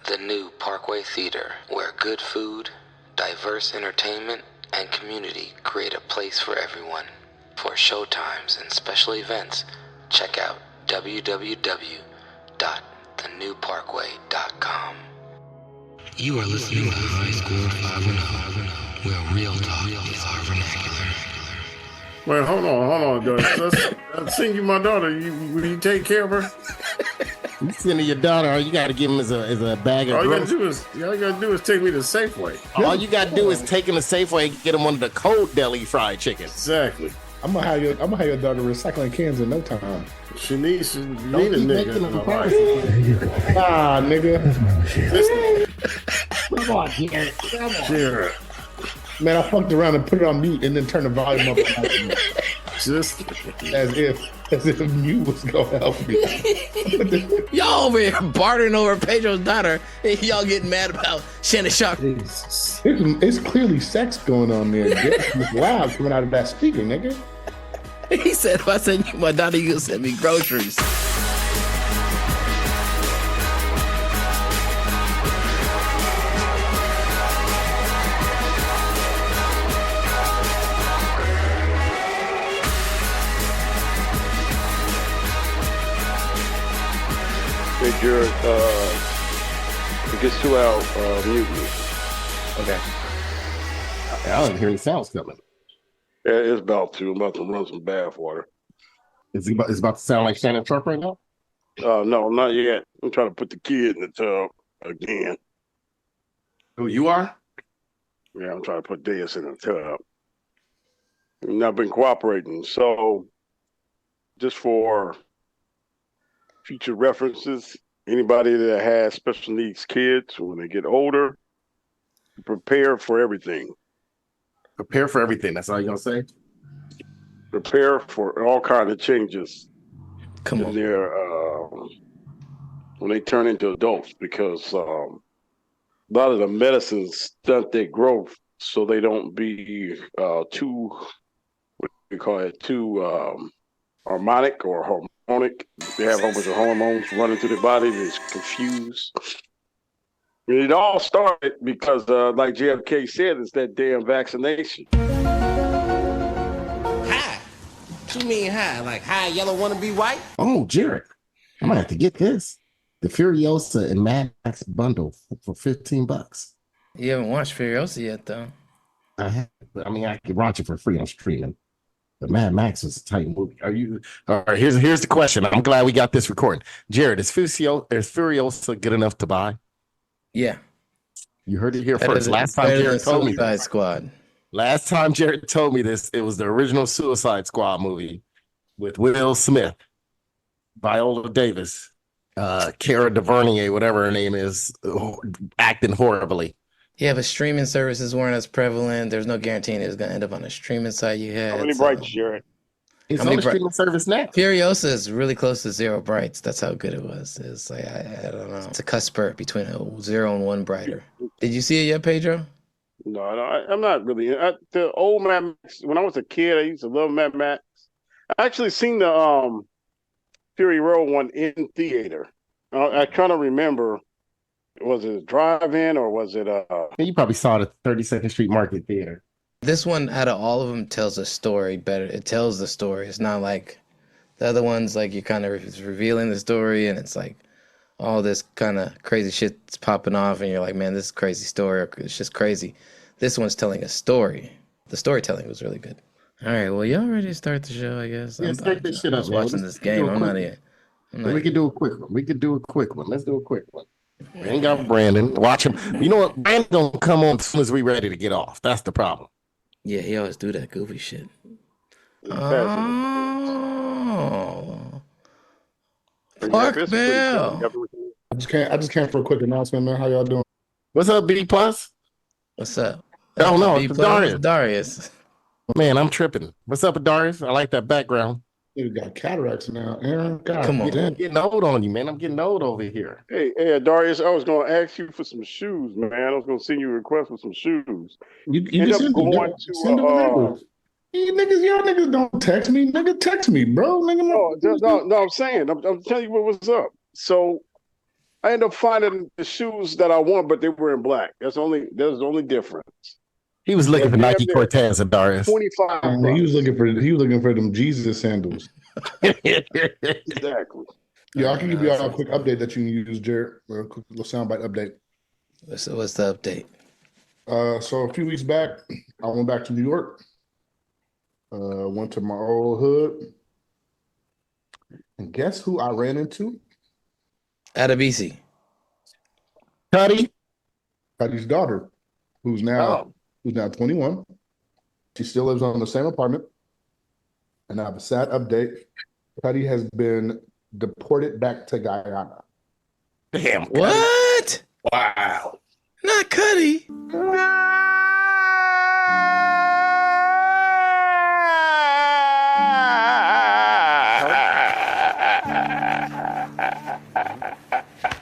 the new Parkway Theater, where good food, diverse entertainment, and community create a place for everyone. For showtimes and special events, check out www.thenewparkway.com. You are listening to High Score 510, where real talk is our vernacular. Wait, hold on, guys. I'm sending you my daughter. Will you take care of her? You sending your daughter, all you got to give him is a bag of all you gotta do is take me to Safeway. All you got to do is take him to Safeway and get him one of the cold deli fried chicken. Exactly. I'm gonna have your daughter recycling cans in no time. She needs a nigga. Nah, nigga. Come on, Jared. Come on. Jared. Man, I fucked around and put it on mute and then turned the volume up. Just as if mute was gonna help me. Y'all over here bartering over Pedro's daughter, and y'all getting mad about Shannon Sharpe. It's clearly sex going on there. It's loud coming out of that speaker, nigga. He said, if I send you my daughter, you'll send me groceries. Hey, Jared, it gets too out, mute me. Okay. I don't hear any sounds coming. Yeah, it's about to. I'm about to run some bath water. It's about to sound like Shannon Sharpe right now? No, not yet. I'm trying to put the kid in the tub again. Who you are? Yeah, I'm trying to put Deus in the tub. And I've been cooperating. So, just for future references, anybody that has special needs kids, when they get older, prepare for everything. Prepare for everything. That's all you're going to say? Prepare for all kinds of changes. Come on. When they turn into adults, because a lot of the medicines stunt their growth so they don't be too, what do you call it, too harmonic or hormonic. They have a whole bunch of hormones running through their body. They're confused. And it all started because, like JFK said, it's that damn vaccination. Hi. What you mean hi? Like hi, yellow wanna be white? Oh, Jared. I might have to get this. The Furiosa and Mad Max bundle for $15. You haven't watched Furiosa yet, though. I have, but I mean, I could watch it for free on streaming. But Mad Max is a tight movie. Are you? All right. Here's the question. I'm glad we got this recording. Jared, is Furiosa good enough to buy? Yeah. You heard it here first. Last time Jared told me. Suicide Squad. Last time Jared told me this, it was the original Suicide Squad movie with Will Smith, Viola Davis, Cara DuVernay, whatever her name is, acting horribly. Yeah, but streaming services weren't as prevalent. There's no guaranteeing it was going to end up on a streaming site you had. How many brights, Jared? It's on the streaming service now. Furiosa is really close to 0 brights. That's how good it was. It's like, I don't know. It's a cuss spurt between a 0 and 1 brighter. Did you see it yet, Pedro? No, I'm not really. The old Mad Max, when I was a kid, I used to love Mad Max. I actually seen the Fury Road one in theater. I trying to remember, was it a drive-in or was it a... You probably saw it at 32nd Street Market Theater. This one, out of all of them, tells a story better. It tells the story. It's not like the other ones, like you're kind of revealing the story and it's like all this kind of crazy shit's popping off and you're like, man, this is a crazy story. Or it's just crazy. This one's telling a story. The storytelling was really good. All right, well, y'all ready to start the show, I guess? Yeah, start this shit up. I was watching this game. I'm not here. We could do a quick one. Let's do a quick one. We ain't got Brandon. Watch him. You know what? Brandon gonna come on as soon as we ready to get off. That's the problem. Yeah, he always do that goofy shit. Oh. Park Bell. I just came for a quick announcement, man. How y'all doing? What's up, B Plus? What's up? Oh no, it's Darius. Man, I'm tripping. What's up, Darius? I like that background. You got cataracts now, Aaron. God, come on. I'm getting old on you, man. I'm getting old over here. Hey, Darius, I was going to ask you for some shoes, man. I was going to send you a request for some shoes. You just send them. Y'all niggas don't text me. Nigga, text me, bro. Nigga, no, I'm saying. I'm telling you what was up. So I ended up finding the shoes that I want, but they were in black. That's the only difference. He was looking for Nike Damn near Cortez and Darius. $25. He was looking for them Jesus sandals. Exactly. Yeah, I can give you all a quick update that you can use, Jared. A quick little soundbite update. What's the update? So a few weeks back, I went back to New York. Went to my old hood. And guess who I ran into? Adebisi. Cutty. Cutty's daughter, who's now 21. She still lives on the same apartment. And I have a sad update. Cutty has been deported back to Guyana. Damn. Cutty. What? Wow. Not Cutty.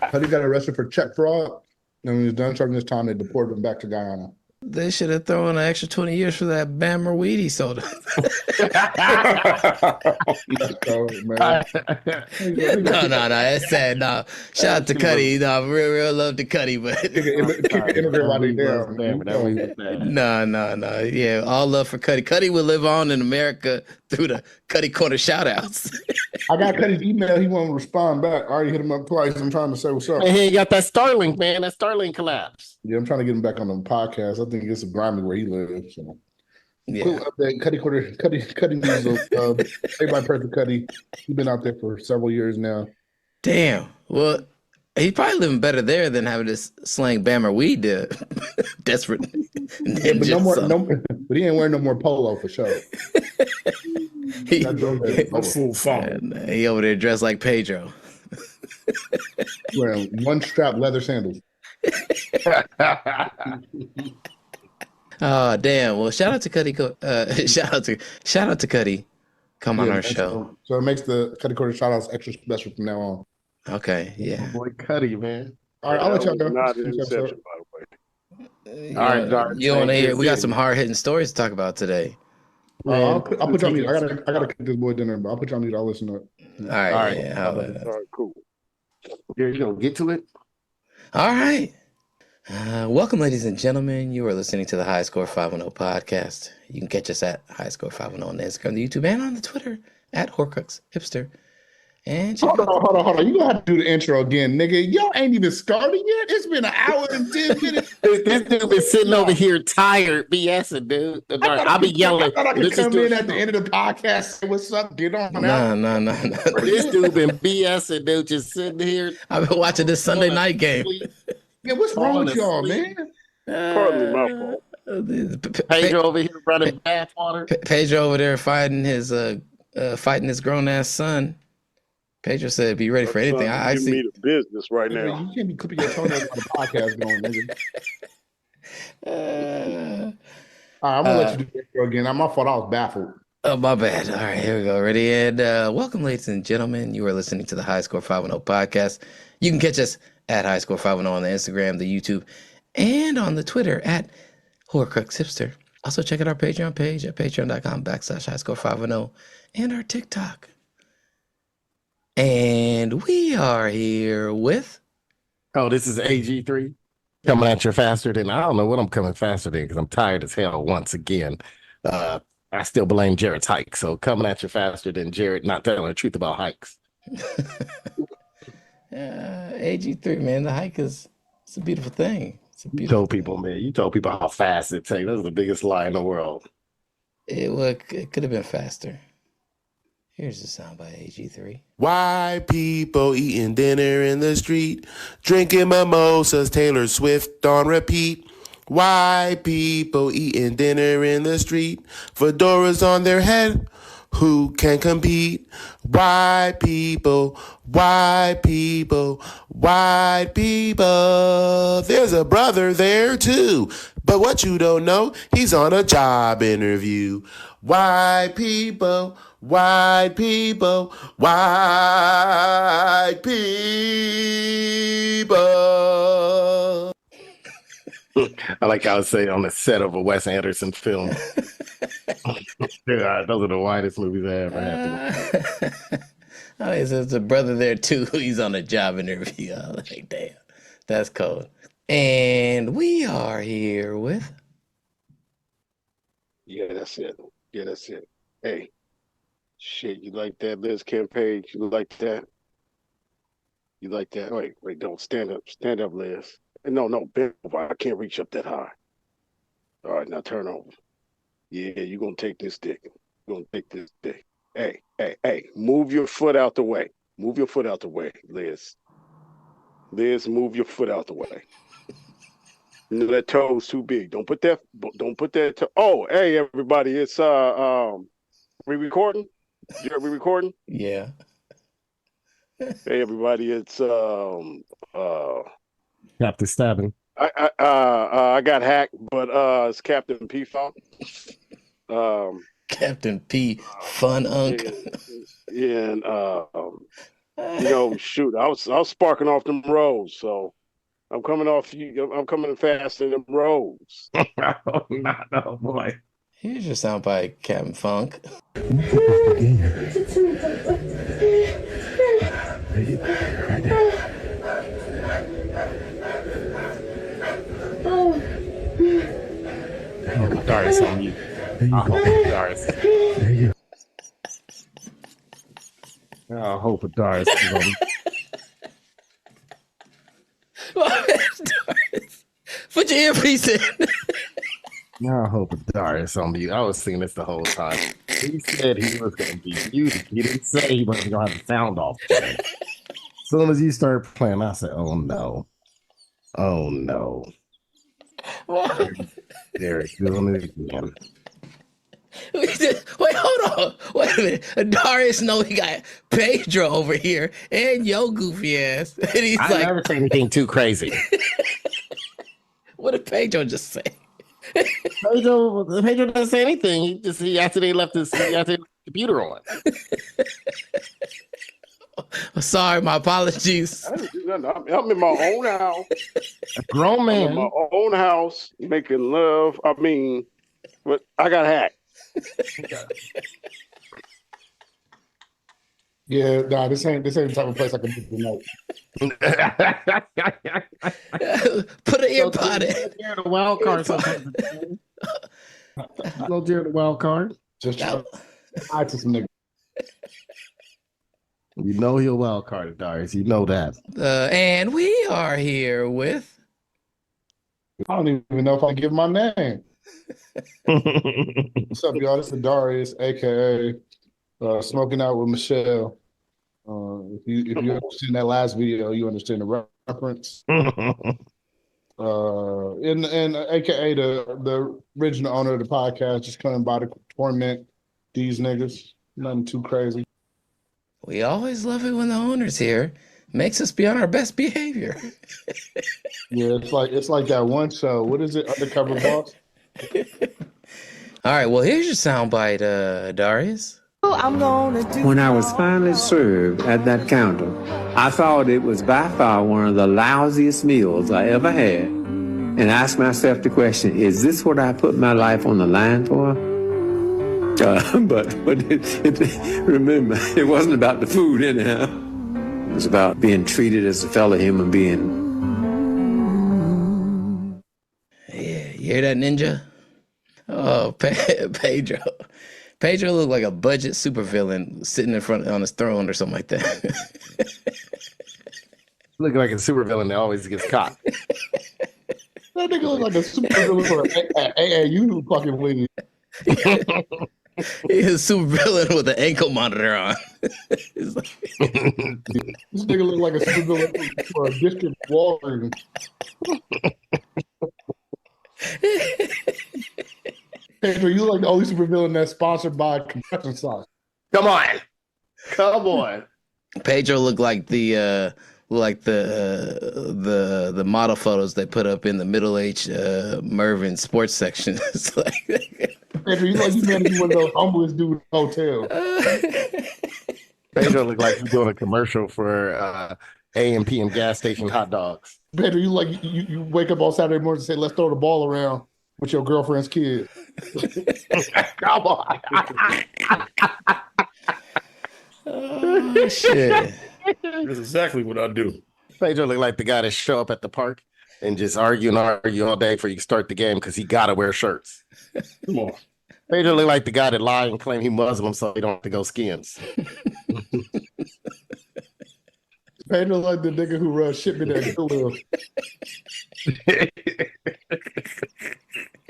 Cutty got arrested for check fraud. And when he was done serving his time, they deported him back to Guyana. They should have thrown an extra 20 years for that Bammer Weedy soda. Oh, man. Yeah, no. It's sad. No, shout out to Cutty. No, real love to Cutty, but no. Yeah, all love for Cutty. Cutty will live on in America through the Cutty Corner shout outs. I got Cutty's email. He won't respond back. I already hit him up twice. I'm trying to say what's up. And he got that Starlink, man. That Starlink collapse. Yeah, I'm trying to get him back on the podcast. I think it's a grimy where he lives. So. Yeah. Cool update. Cutty needs everybody pray for Cutty. He's been out there for several years now. Damn. Well, he's probably living better there than having this slang Bammer Weed to desperate ninja. But he ain't wearing no more polo for sure. He over there dressed like Pedro. Wearing one strap leather sandals. Oh damn! Well, shout out to Cutty. Shout out to Cutty. Come on our show. So it makes the Cutty Corner shout outs extra special from now on. Okay, yeah. Boy, Cutty, man. All right, I'll let y'all go. Not an exception, by the way. All right, Dark. You want to hear? We got some hard hitting stories to talk about today. I'll put you on mute. I gotta cook this boy dinner, but I'll put you on mute. I'll listen to it. All right. Yeah, All right, cool. Here, you gonna get to it? all right. Welcome, ladies and gentlemen. You are listening to the High Score 510 podcast. You can catch us at High Score 510 on the Instagram, the YouTube, and on the Twitter at Horcrux Hipster. And Hold on. You gonna have to do the intro again, nigga. Y'all ain't even started yet. It's been an hour and 10 minutes. This dude been sitting over here tired, BSing, dude. I'll be yelling. I thought I could come in at the end of the podcast. Say, what's up? Get on out. No. This dude been BSing, dude, just sitting here. I've been watching this Sunday night game. Yeah, what's wrong with y'all, man? Partly my fault. Pedro over here running bathwater. Pedro over there fighting his grown ass son. Pedro said, "Be ready for anything." I Give see. me the business right now. You can't be clipping your toenails on the podcast going, nigga. All right, I'm gonna let you do the intro again. My fault. I was baffled. Oh, my bad. All right, here we go. Ready? And welcome, ladies and gentlemen. You are listening to the High Score 510 podcast. You can catch us at High Score 510 on the Instagram, the YouTube, and on the Twitter at Horcrux Hipster. Also, check out our Patreon page at patreon.com/highscore510 and our TikTok. And we are here with... Oh, this is AG3 coming at you faster than... I don't know what I'm coming faster than because I'm tired as hell once again. I still blame Jared's hike. So coming at you faster than Jared not telling the truth about hikes. AG3, man, the hike it's a beautiful thing. It's a beautiful You told people how fast it takes. That's the biggest lie in the world. It could have been faster. Here's the sound by AG3. Why people eating dinner in the street, drinking mimosas, Taylor Swift on repeat. Why people eating dinner in the street, fedoras on their head, who can compete? White people, white people, white people. There's a brother there too, but what you don't know, he's on a job interview. White people, white people, white people. I like how I would say on the set of a Wes Anderson film. Yeah, those are the widest movies I ever had. Oh, there's a brother there too. He's on a job interview. I was like, damn, that's cold. And we are here with. Yeah, that's it. Yeah, that's it. Hey, shit, you like that, Liz campaign? You like that? You like that? Wait, don't stand up. Stand up, Liz. No, bend over. I can't reach up that high. All right, now turn over. Yeah, you're gonna take this dick. You're gonna take this dick. Hey, move your foot out the way. Move your foot out the way, Liz. Liz, move your foot out the way. You know that toe's too big. Don't put that toe. Oh, hey everybody, it's we recording? Yeah, we recording? Yeah. Hey everybody, it's Captain Stabbing. I got hacked, but it's Captain P Funk. Captain P Fun Unk. And shoot, I was sparking off them roads, so I'm coming fast in them roads. No, boy. Here's your soundbite, Captain Funk. Darius on you. Darius. I hope it Darius is on you. Put your earpiece in. I hope it Darius on you. I was singing this the whole time. He said he was going to be muted. He didn't say he wasn't going to have the sound off. As soon as you started playing, I said, oh no. Oh no. Derek doing it again. Wait, hold on. Wait a minute. Darius know he got Pedro over here and yo goofy ass. And he's I never say anything too crazy. What did Pedro just say? Pedro doesn't say anything. He accidentally left his computer on. Sorry, my apologies. I didn't do nothing. I'm in my own house. A grown man. I'm in my own house making love. But I got hacked. Yeah, nah, this ain't the type of place I can do tonight. Put an earpod in. The wild card sometimes. No dear the wild card. Just try to some niggas. You know he'll wild card, Darius. You know that. And we are here with. I don't even know if I can give my name. What's up, y'all? This is Darius, aka Smoking Out with Michelle. If you understand that last video, you understand the reference. And aka the original owner of the podcast, just coming by to torment these niggas. Nothing too crazy. We always love it when the owner's here. Makes us be on our best behavior. Yeah, it's like that one show. What is it? Undercover Boss? All right, well, here's your soundbite, Darius. When I was finally served at that counter, I thought it was by far one of the lousiest meals I ever had, and asked myself the question, is this what I put my life on the line for? But remember, it wasn't about the food anyhow. It was about being treated as a fellow human being. Yeah, you hear that, Ninja? Oh, Pedro. Pedro looked like a budget supervillain sitting in front on his throne or something like that. Looking like a supervillain that always gets caught. That nigga look like a supervillain for an AAU fucking league. He's a supervillain with an ankle monitor on. This nigga look like a supervillain for a district Walgreens. Pedro, you look like the only supervillain that's sponsored by compression sauce. Come on. Pedro looked like the model photos they put up in the middle-aged Mervyn sports section. It's like, Pedro, you look like you managed one of those homeless dudes hotel. Pedro looked like he's doing a commercial for A&P gas station hot dogs. Pedro, you like you wake up on Saturday morning and say, let's throw the ball around with your girlfriend's kid. Come on. Oh, shit. That's exactly what I do. Pedro look like the guy that show up at the park and just argue all day before you start the game because he gotta wear shirts. Come on. Pedro look like the guy that lied and claimed he Muslim so he don't have to go skiing. Pedro like the nigga who runs shipment at Goodwill.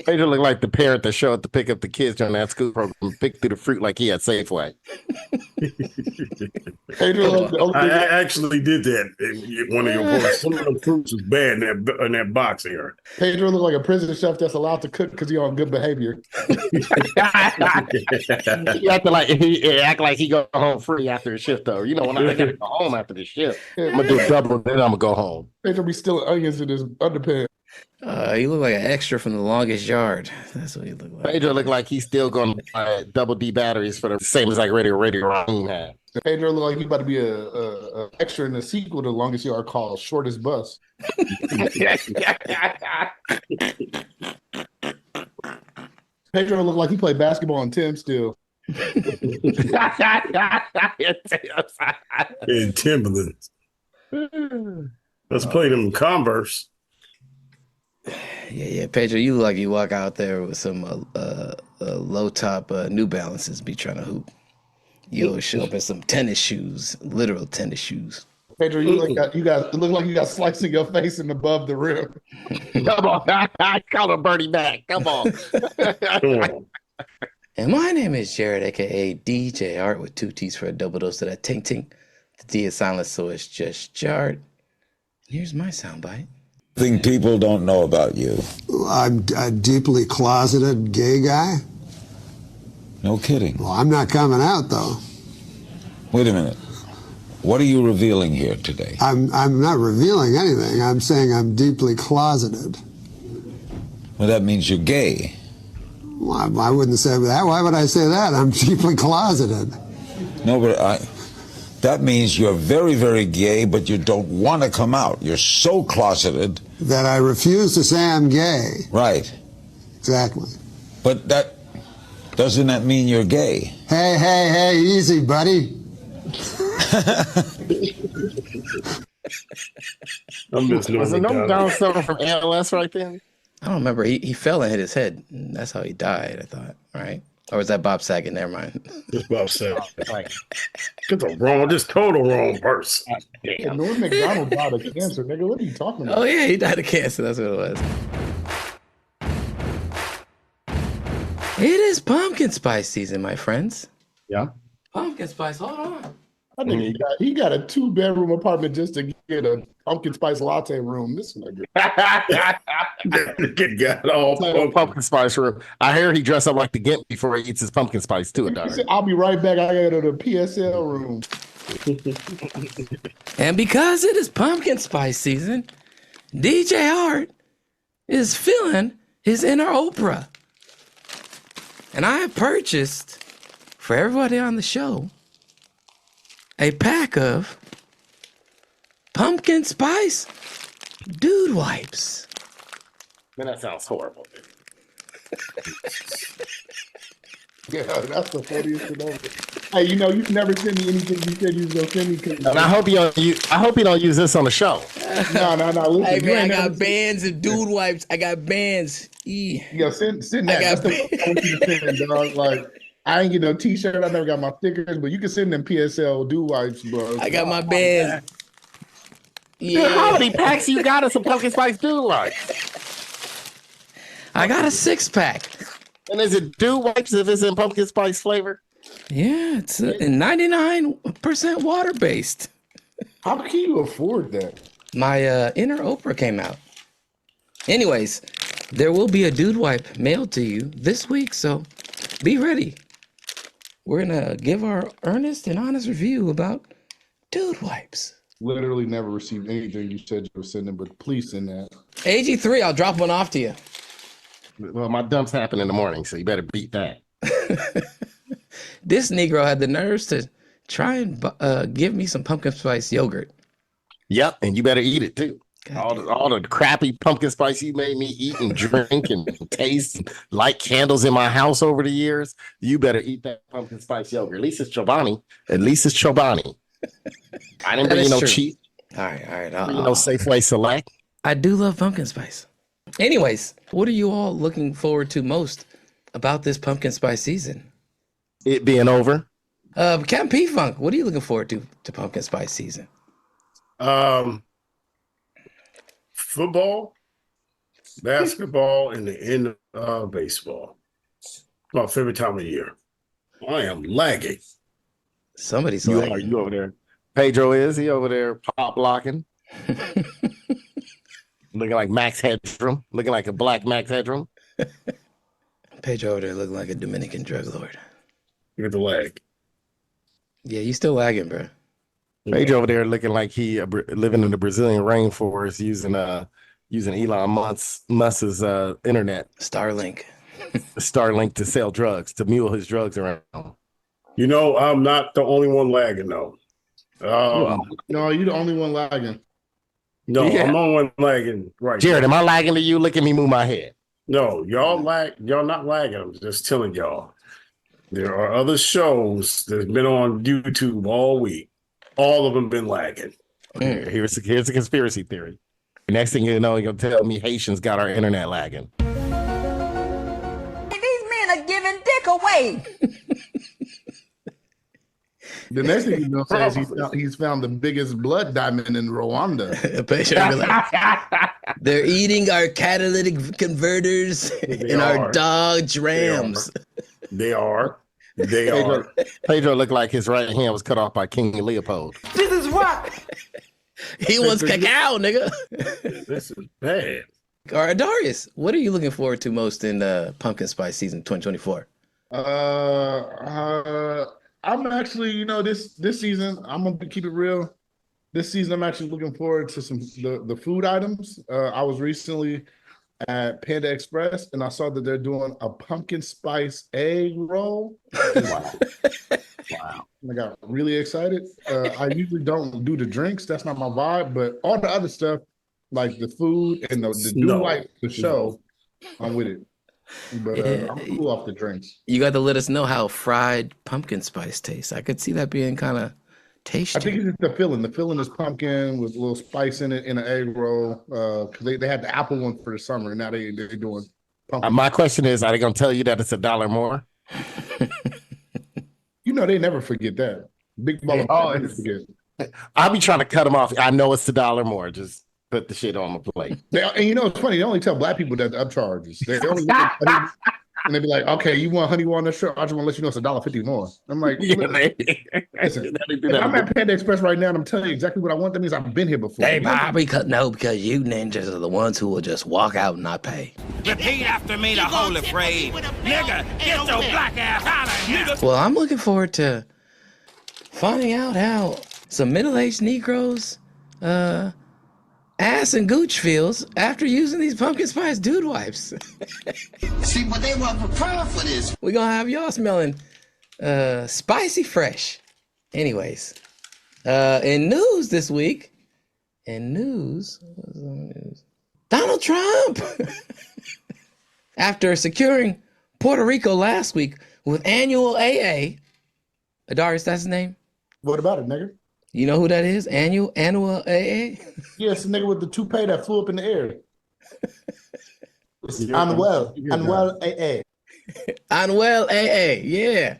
Pedro look like the parent that showed up to pick up the kids during that school program and pick through the fruit like he had Safeway. Pedro like the only I nigga. actually did that in one of your books. Some of the fruits was bad in that box here. Pedro look like a prison chef that's allowed to cook because he on good behavior. He act like he go home free after the shift though. You know, when I gotta go home after the shift, I'm gonna do double, then I'm gonna go home. Pedro be stealing onions in his underpants. You look like an extra from The Longest Yard. That's what you look like. Pedro look like he's still gonna buy double D batteries for the same as like Radio Raheem had. Pedro look like he about to be a extra in the sequel to Longest Yard called Shortest Bus. Pedro look like he played basketball in Tim still. In Timberlands. Let's play them Converse. Yeah, Pedro, you look like you walk out there with some low top New Balances, be trying to hoop. You'll show up in some tennis shoes, literal tennis shoes. Pedro, you look like it look like you got sliced in your face and above the rim. Come on, I call him Bernie Mac. Come on. And my name is Jared, aka DJ Art, with 2 T's for a double dose of that ting ting. The D is silent, so it's just Jart. Here's my soundbite. Thing people don't know about you. I'm a deeply closeted gay guy. No kidding. Well, I'm not coming out though. Wait a minute. What are you revealing here today? I'm not revealing anything. I'm saying I'm deeply closeted. Well, that means you're gay. Well, I wouldn't say that. Why would I say that? I'm deeply closeted. No, but that means you're very, very gay, but you don't want to come out. You're so closeted. That I refuse to say I'm gay. Right. Exactly. But doesn't that mean you're gay? Hey, easy, buddy. Was it no Down syndrome from ALS right then? I don't remember. He fell and hit his head. That's how he died, I thought, right? Or was that Bob Saget? Never mind. Just Bob Saget. Just total wrong person. Yeah, Norm McDonald died of cancer, nigga. What are you talking about? Oh, yeah, he died of cancer. That's what it was. It is pumpkin spice season, my friends. Yeah. Pumpkin spice, hold on. I think he got a 2-bedroom apartment just to get a pumpkin spice latte room. This nigga. Got all pumpkin spice room. I hear he dressed up like the Gimp before he eats his pumpkin spice too. I'll be right back. I gotta go to the PSL room. And because it is pumpkin spice season, DJ Art is feeling his inner Oprah. And I have purchased for everybody on the show a pack of pumpkin spice dude wipes. Man, that sounds horrible. Yeah, that's the funniest thing ever. Hey, you know, you've never sent me anything you said you was gonna send me. And I hope you don't use this on the show. No. Listen, Hey man, I got bands of dude wipes. I got bands. Yo, send that. That's the I want you to send, dog. Like, I ain't get no T-shirt. I never got my stickers, but you can send them PSL dude wipes, bro. I got my bands. Yeah. Dude, how many packs you got of some pumpkin spice dude wipes? I got a 6-pack. And is it dude wipes if it's in pumpkin spice flavor? Yeah, it's 99% water based. How can you afford that? My inner Oprah came out. Anyways, there will be a dude wipe mailed to you this week, so be ready. We're gonna give our earnest and honest review about dude wipes. Literally never received anything you said you were sending, but please send that. AG3, I'll drop one off to you. Well, my dumps happen in the morning, so you better beat that. This Negro had the nerves to try and give me some pumpkin spice yogurt. Yep, and you better eat it too. All the crappy pumpkin spice you made me eat and drink and taste and light candles in my house over the years. You better eat that pumpkin spice yogurt. At least it's Chobani. I didn't bring you no cheap. All right. Safeway Select. I do love pumpkin spice. Anyways, what are you all looking forward to most about this pumpkin spice season? It being over. Captain P-Funk, what are you looking forward to pumpkin spice season? Football, basketball, and the end of baseball. My favorite time of year. I am lagging. Somebody's you lagging. You over there. Pedro he over there pop locking. Looking like Max Headroom. Looking like a black Max Headroom. Pedro over there looking like a Dominican drug lord. Look at the lag. Yeah, you still lagging, bro. Pedro over there looking like he living in the Brazilian rainforest using Elon Musk's internet. Starlink to sell drugs, to mule his drugs around. You know, I'm not the only one lagging though. No, you're the only one lagging. No, Yeah. I'm the only one lagging. Right, Jared, am I lagging to you? Look at me move my head. No, y'all not lagging. I'm just telling y'all. There are other shows that's been on YouTube all week. All of them been lagging. Here's a conspiracy theory. Next thing you know, you're gonna tell me Haitians got our internet lagging. These men are giving dick away. The next thing you know is he's found the biggest blood diamond in Rwanda. They're eating our catalytic converters and our Dodge Rams. They are. Pedro looked like his right hand was cut off by King Leopold. This is what he wants cacao, nigga. This is bad. All right, Darius, what are you looking forward to most in pumpkin spice season 2024? I'm actually, this season, I'm gonna keep it real. This season, I'm actually looking forward to the food items. I was recently at Panda Express, and I saw that they're doing a pumpkin spice egg roll. Wow. I got really excited. I usually don't do the drinks. That's not my vibe, but all the other stuff, like the food and the show, I'm with it. But I'm cool off the drinks. You got to let us know how fried pumpkin spice tastes. I could see that being kind of tasty. I think it's just the filling. The filling is pumpkin with a little spice in it in an egg roll. Because they had the apple one for the summer, and now they're doing pumpkin. My question is, are they going to tell you that it's $1 more? They never forget that. Big ball of forget. I'll be trying to cut them off. I know it's $1 more. Just put the shit on the plate. And it's funny. They only tell black people that the upcharges. They only and they be like, "Okay, you want honey on the show? I just want to let you know it's $1.50 more." I'm like, listen, if I'm at Panda Express right now and I'm telling you exactly what I want, that means I've been here before. Hey, Bobby, because you ninjas are the ones who will just walk out and not pay. Repeat after me the holy phrase. Nigga, get your black ass out of here. Well, I'm looking forward to finding out how some middle-aged Negroes ass and gooch feels after using these pumpkin spice dude wipes. See, but they weren't prepared for this. We're gonna have y'all smelling spicy fresh. Anyways, in news this week, Donald Trump, after securing Puerto Rico last week with annual AA, Darius, that's his name? What about it, nigga? You know who that is? Annual AA? Yes, the nigga with the toupee that flew up in the air. Unwell AA. Unwell AA, yeah.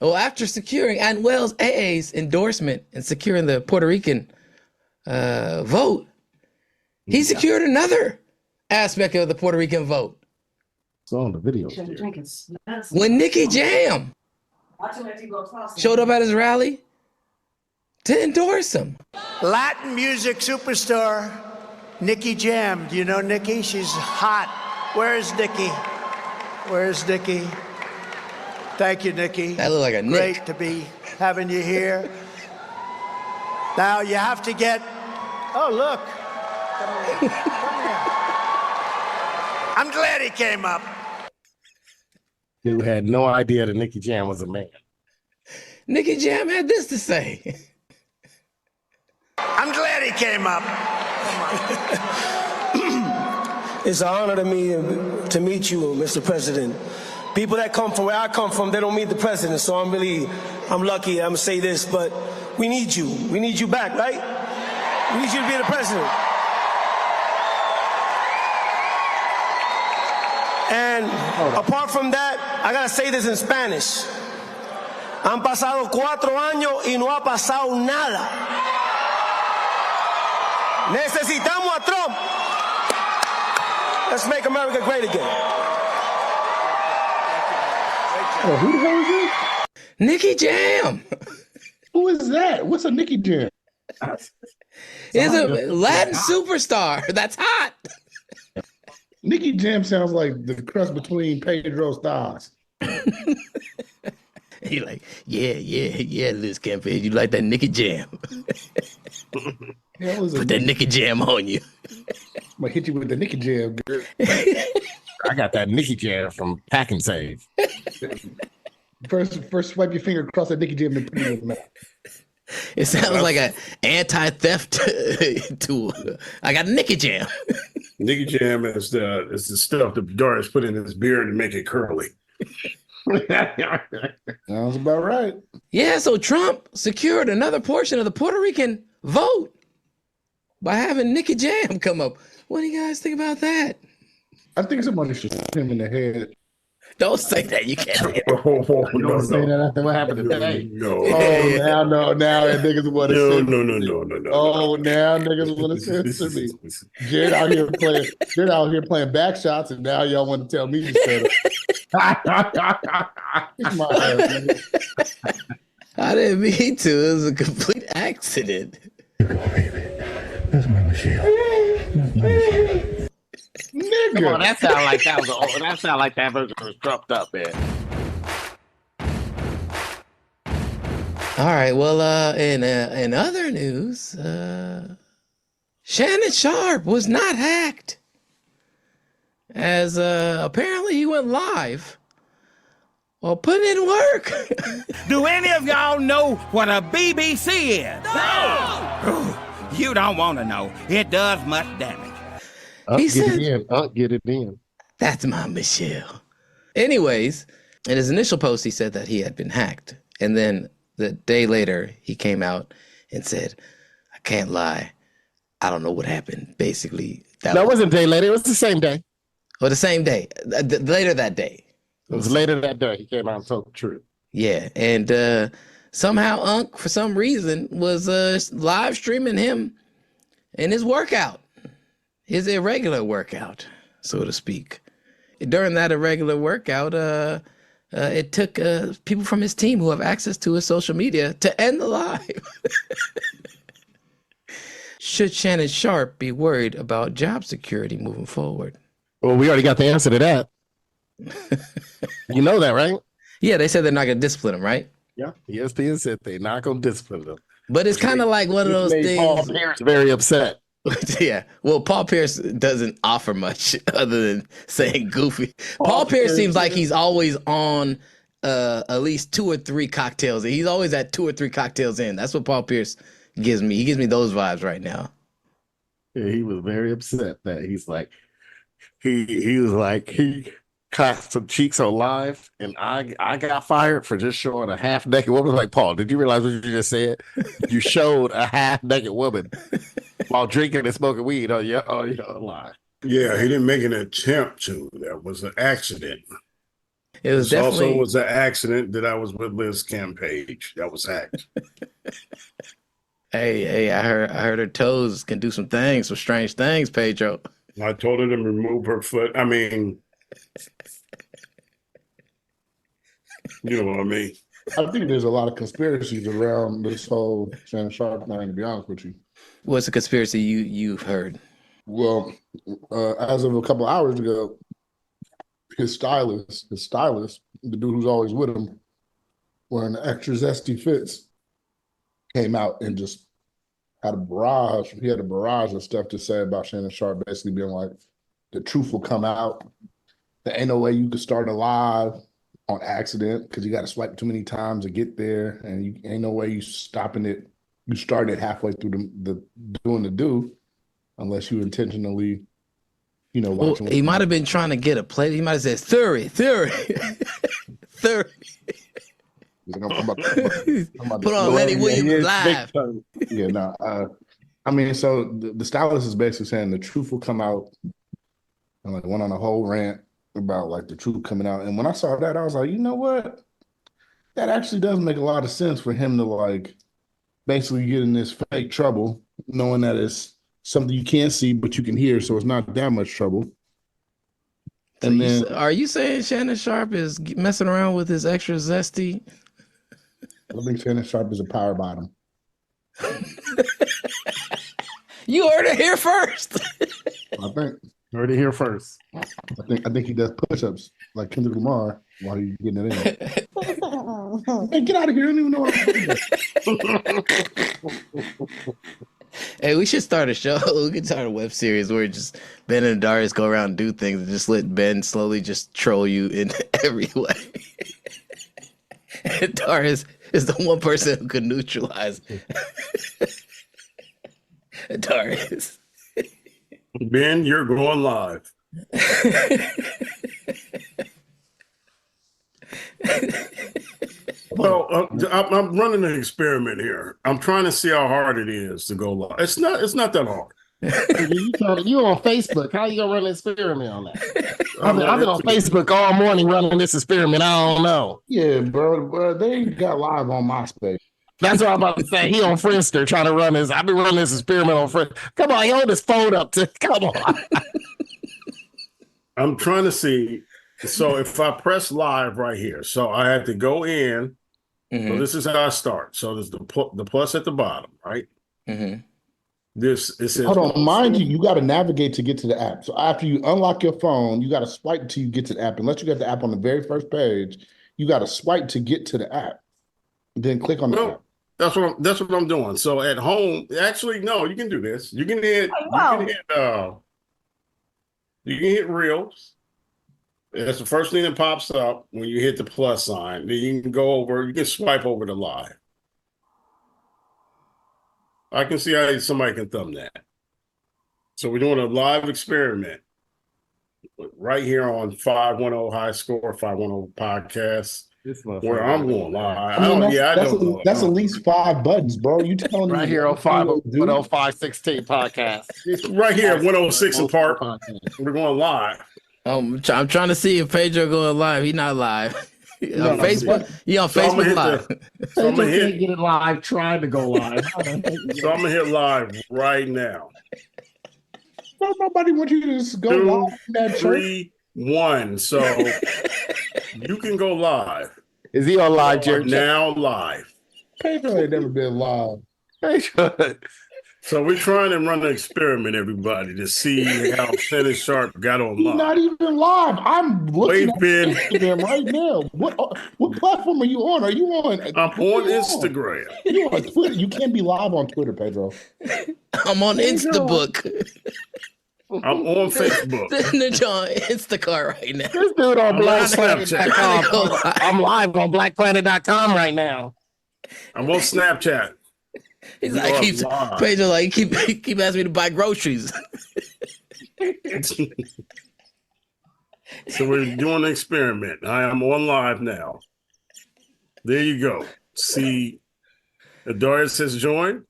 Well, after securing Unwell's AA's endorsement and securing the Puerto Rican vote, he secured another aspect of the Puerto Rican vote. It's on the video. When Nicky Jam showed up at his rally to endorse him. Latin music superstar Nicky Jam. Do you know Nicky? She's hot. Where's Nicky? Thank you, Nicky. That looked like a Nick. Great to be having you here. Now you have to get. Oh, look. Come here. I'm glad he came up. Dude had no idea that Nicky Jam was a man. Nicky Jam had this to say. I'm glad he came up. It's an honor to me to meet you, Mr. President. People that come from where I come from, they don't meet the president, so I'm lucky. I'm gonna say this, but we need you. We need you back, right? We need you to be the president. And apart from that, I gotta say this in Spanish. Han pasado 4 años y no ha pasado nada. Necesitamos a Trump. Let's make America great again. Oh, who the hell is this? Nicky Jam. Who is that? What's a Nicky Jam? It's a Latin superstar. That's hot. Nicky Jam sounds like the cross between Pedro's thighs. He like, yeah, Liz Campaign. You like that Nicky Jam? Put that Nicky Jam on you. I'm gonna hit you with the Nicky Jam, girl. I got that Nicky Jam from Pack and Save. First swipe your finger across that Nicky Jam and put it in the mouth. It sounds like an anti-theft tool. I got Nicky Jam. Nicky Jam is the stuff that Doris put in his beard to make it curly. Sounds about right. Yeah, so Trump secured another portion of the Puerto Rican vote by having Nicky Jam come up. What do you guys think about that? I think somebody should shoot him in the head. Don't say that. You can't say that. Don't say that after what happened today. No. Oh, now niggas want to censor me. No. Oh, now niggas want to censor me. Jared out here playing back shots, and now y'all want to tell me to shut up. It's my ass, I didn't mean to. It was a complete accident. That's my Michelle. Nigga. Come on, that sound like that version was trumped up, man. All right. Well, in other news, Shannon Sharpe was not hacked, as apparently he went live while putting in work. Do any of y'all know what a BBC is? No! You don't want to know. It does much damage. Get it in. That's my Michelle. Anyways, in his initial post, he said that he had been hacked. And then the day later, he came out and said, I can't lie. I don't know what happened. Basically, that wasn't a day later. It was the same day. Or the same day. Later that day. It was later that day. He came out and told the truth. Yeah. And somehow Unc, for some reason, was live streaming him in his workout. His irregular workout, so to speak. During that irregular workout, it took people from his team who have access to his social media to end the live. Should Shannon Sharpe be worried about job security moving forward? Well, we already got the answer to that. You know that, right? Yeah, they said they're not going to discipline him, right? Yeah, ESPN said they're not going to discipline him. But it's kind of like one of those things. Paul Pierce very upset. Yeah, well, Paul Pierce doesn't offer much other than saying goofy. Paul Pierce seems like he's always on at least 2 or 3 cocktails. He's always at 2 or 3 cocktails in. That's what Paul Pierce gives me. He gives me those vibes right now. Yeah, he was very upset that he's like, he was like, he cracked some cheeks on live, and I got fired for just showing a half naked woman. Like, Paul, did you realize what you just said? You showed a half naked woman while drinking and smoking weed on your live. Yeah, he didn't make an attempt to. That was an accident. It was definitely also was an accident that I was with Liz campaign. That was hacked. Hey, I heard her toes can do some strange things, Pedro. I told her to remove her foot. I mean, you know what I mean? I think there's a lot of conspiracies around this whole Shannon Sharpe thing, to be honest with you. What's the conspiracy you've heard? Well, as of a couple hours ago, his stylist, the dude who's always with him, wearing the extra zesty fits, came out and just had a barrage. He had a barrage of stuff to say about Shannon Sharpe, basically being like, the truth will come out. There ain't no way you could start a live on accident because you got to swipe too many times to get there, and you ain't no way you stopping it. You started halfway through the doing the do. unless you intentionally, Well, watching. he might have been trying to get a play. He might have said theory. I'm about to Put on Lenny Williams live. Yeah, no. I mean, so the stylist is basically saying the truth will come out, and like went on a whole rant about like the truth coming out. And when I saw that, I was like, you know what? That actually does make a lot of sense for him to like basically get in this fake trouble, knowing that it's something you can't see but you can hear, so it's not that much trouble. So And then, are you saying Shannon Sharpe is messing around with his extra zesty? I think Shannon Sharpe is a power bottom. You heard it here first. I think. Heard it here first. I think he does push-ups like Kendrick Lamar while he's getting it in. Hey, get out of here! I don't even know what I'm doing. Hey, we should start a show. We could start a web series where just Ben and Darius go around and do things and just let Ben slowly just troll you in every way. And Darius is the one person who could neutralize Darius. Ben, you're going live. Well, I'm running an experiment here. I'm trying to see how hard it is to go live. It's not that hard. You on Facebook? How you gonna run an experiment on that? I've been on Facebook all morning running this experiment. I don't know. Yeah, bro, they ain't got live on MySpace. That's what I'm about to say. He on Friendster trying to run this. I've been running this experiment on Friendster. Come on, he hold his phone up to. Come on. I'm trying to see. So if I press live right here, so I had to go in. Mm-hmm. So this is how I start. So there's the plus at the bottom, right? Mm-hmm. It says. Hold on, mind you got to navigate to get to the app. So after you unlock your phone, you got to swipe until you get to the app. Unless you got the app on the very first page, you got to swipe to get to the app. Then click on the app. That's what I'm doing. So at home, actually, no, you can do this. You can hit. You can hit Reels. That's the first thing that pops up when you hit the plus sign. Then you can go over. You can swipe over to live. I can see how somebody can thumb that. So we're doing a live experiment right here on 510 High Score, 510 Podcast. Where I'm going live. That's at least 5 buttons, bro. You telling me right here on 516 Podcast. It's right here, 106 and Park. We're going live. I'm trying to see if Pedro going live. He's not live. On Facebook. He on Facebook Live. So I'm gonna get it live. Trying to go live. So I'm gonna hit live right now. Nobody wants you to just go live. 2, 3, 1. So you can go live. Is he on live, Jerry? Now live. Pedro ain't never been live. So we're trying to run an experiment, everybody, to see how Shannon Sharpe got on live. He's not even live. I'm looking at Instagram right now. What platform are you on? Are you on? I'm on Instagram. You on Twitter? You can't be live on Twitter, Pedro. I'm on Instabook. I'm on Facebook. Ninja on Instacart right now. This dude on BlackPlanet.com. I'm live on BlackPlanet.com right now. I'm on Snapchat. He's like, Pedro, like, keep asking me to buy groceries. So we're doing an experiment. I am on live now. There you go. See, Darius has joined.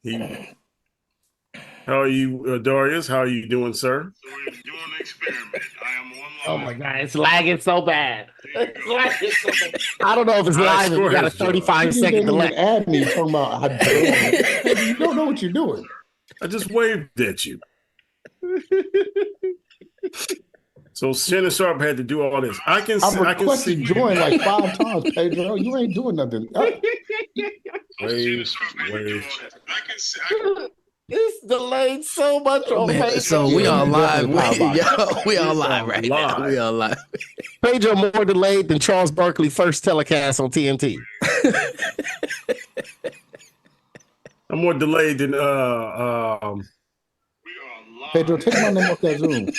How are you, Darius? How are you doing, sir? So we're doing an experiment. I am on live. Oh my God, it's lagging so bad. I don't know if it's live. We got a 35-second delay. Add me talking about how you don't know what you're doing. I just waved at you. So Shannon Sharpe had to do all this. I can see join like 5 times, Pedro. You ain't doing nothing. Wave. It's delayed so much on Facebook. So we all live. We all live right now. We all live. Pedro more delayed than Charles Barkley first telecast on TNT. I'm more delayed than Pedro, take my name off that Zoom.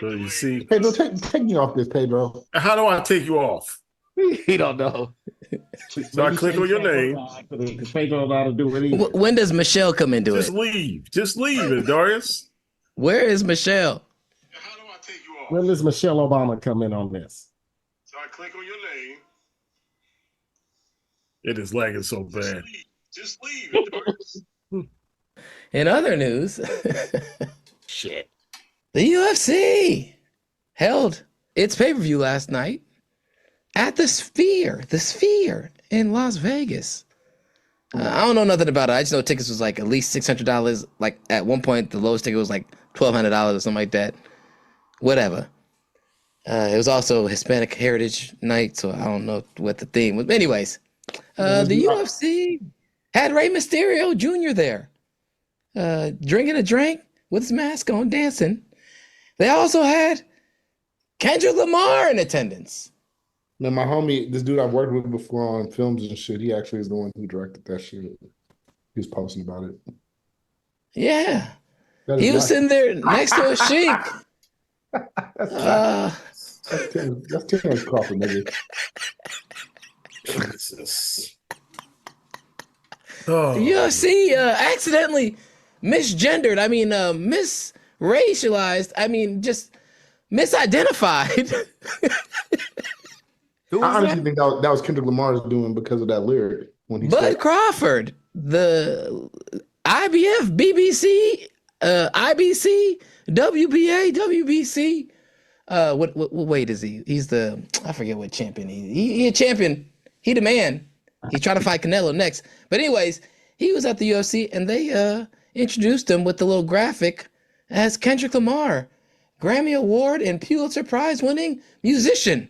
So you see, Pedro, take me off this, Pedro. How do I take you off? He don't know. So I click on your name. Because Pedro don't know how to do it either. When does Michelle come into Just it? leave. Just leave, Darius. Where is Michelle? How do I take you off? When does Michelle Obama come in on this? So I click on your name. It is lagging so bad. Just leave. In other news, shit. The UFC held its pay-per-view last night at the Sphere in Las Vegas. I don't know nothing about it. I just know tickets was like at least $600. Like at one point, the lowest ticket was like $1,200 or something like that. Whatever. It was also Hispanic Heritage Night, so I don't know what the theme was. But anyways, the UFC had Rey Mysterio Jr. there, drinking a drink with his mask on, dancing. They also had Kendrick Lamar in attendance. Man, my homie, this dude I've worked with before on films and shit, he actually is the one who directed that shit. He was posting about it. Yeah. He was sitting there next to a sheik. That's Terrence Crawford, nigga. Jesus. The UFC accidentally misgendered. I mean, misracialized. I mean, just misidentified. I honestly think that was Kendrick Lamar's doing because of that lyric when he Bud said, Crawford, the IBF, BBC, IBC, WBA, WBC. What weight is he? He's the, I forget what champion he a champion. He the man. He's trying to fight Canelo next. But anyways, he was at the UFC and they introduced him with the little graphic as Kendrick Lamar, Grammy Award and Pulitzer Prize winning musician.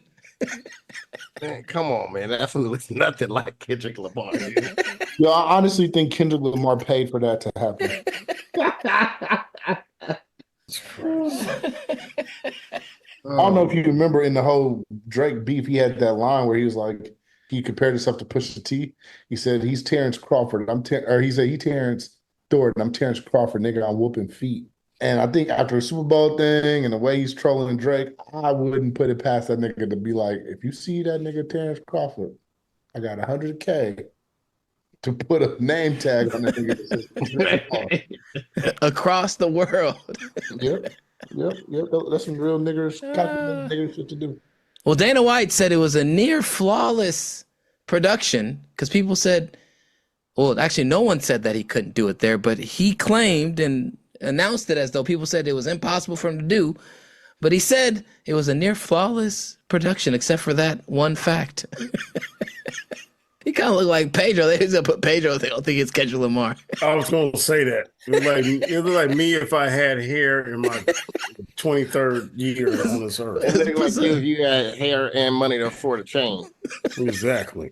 Man, come on, man. That fool is nothing like Kendrick Lamar. Dude. Yo, I honestly think Kendrick Lamar paid for that to happen. I don't know if you remember in the whole Drake beef, he had that line where he was like, he compared himself to Pusha T. He said, he's Terrence Crawford. He said, he Terrence Stewart, and I'm Terrence Crawford, nigga, I'm whooping feet. And I think after the Super Bowl thing and the way he's trolling Drake, I wouldn't put it past that nigga to be like, if you see that nigga Terrence Crawford, I got $100K to put a name tag on that nigga. Across the world. Yep. That's some real niggers, nigger shit to do. Well, Dana White said it was a near flawless production because people said, well, actually, no one said that he couldn't do it there, but he claimed and announced it as though people said it was impossible for him to do. But he said it was a near flawless production, except for that one fact. He kind of looked like Pedro. They just put Pedro. They don't think it's Kendrick Lamar. I was going to say that. It looked like me if I had hair in my 23rd year on this earth. It looked like you if you had hair and money to afford a chain. Exactly.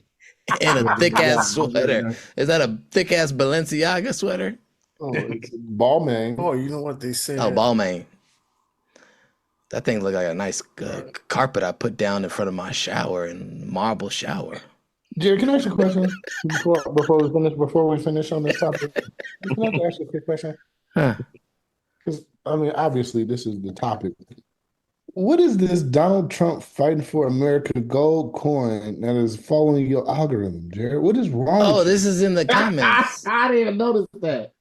And a thick-ass sweater. Is that a thick-ass Balenciaga sweater? Oh, it's Balmain. Oh, you know what they say? Oh, Balmain. That thing looked like a nice carpet I put down in front of my shower and marble shower. Jerry, can I ask you a question before we finish on this topic? Can I ask you a quick question? Because I mean, obviously, this is the topic. What is this Donald Trump fighting for America gold coin that is following your algorithm, Jerry? What is wrong? Oh, this is in the comments. I didn't even notice that.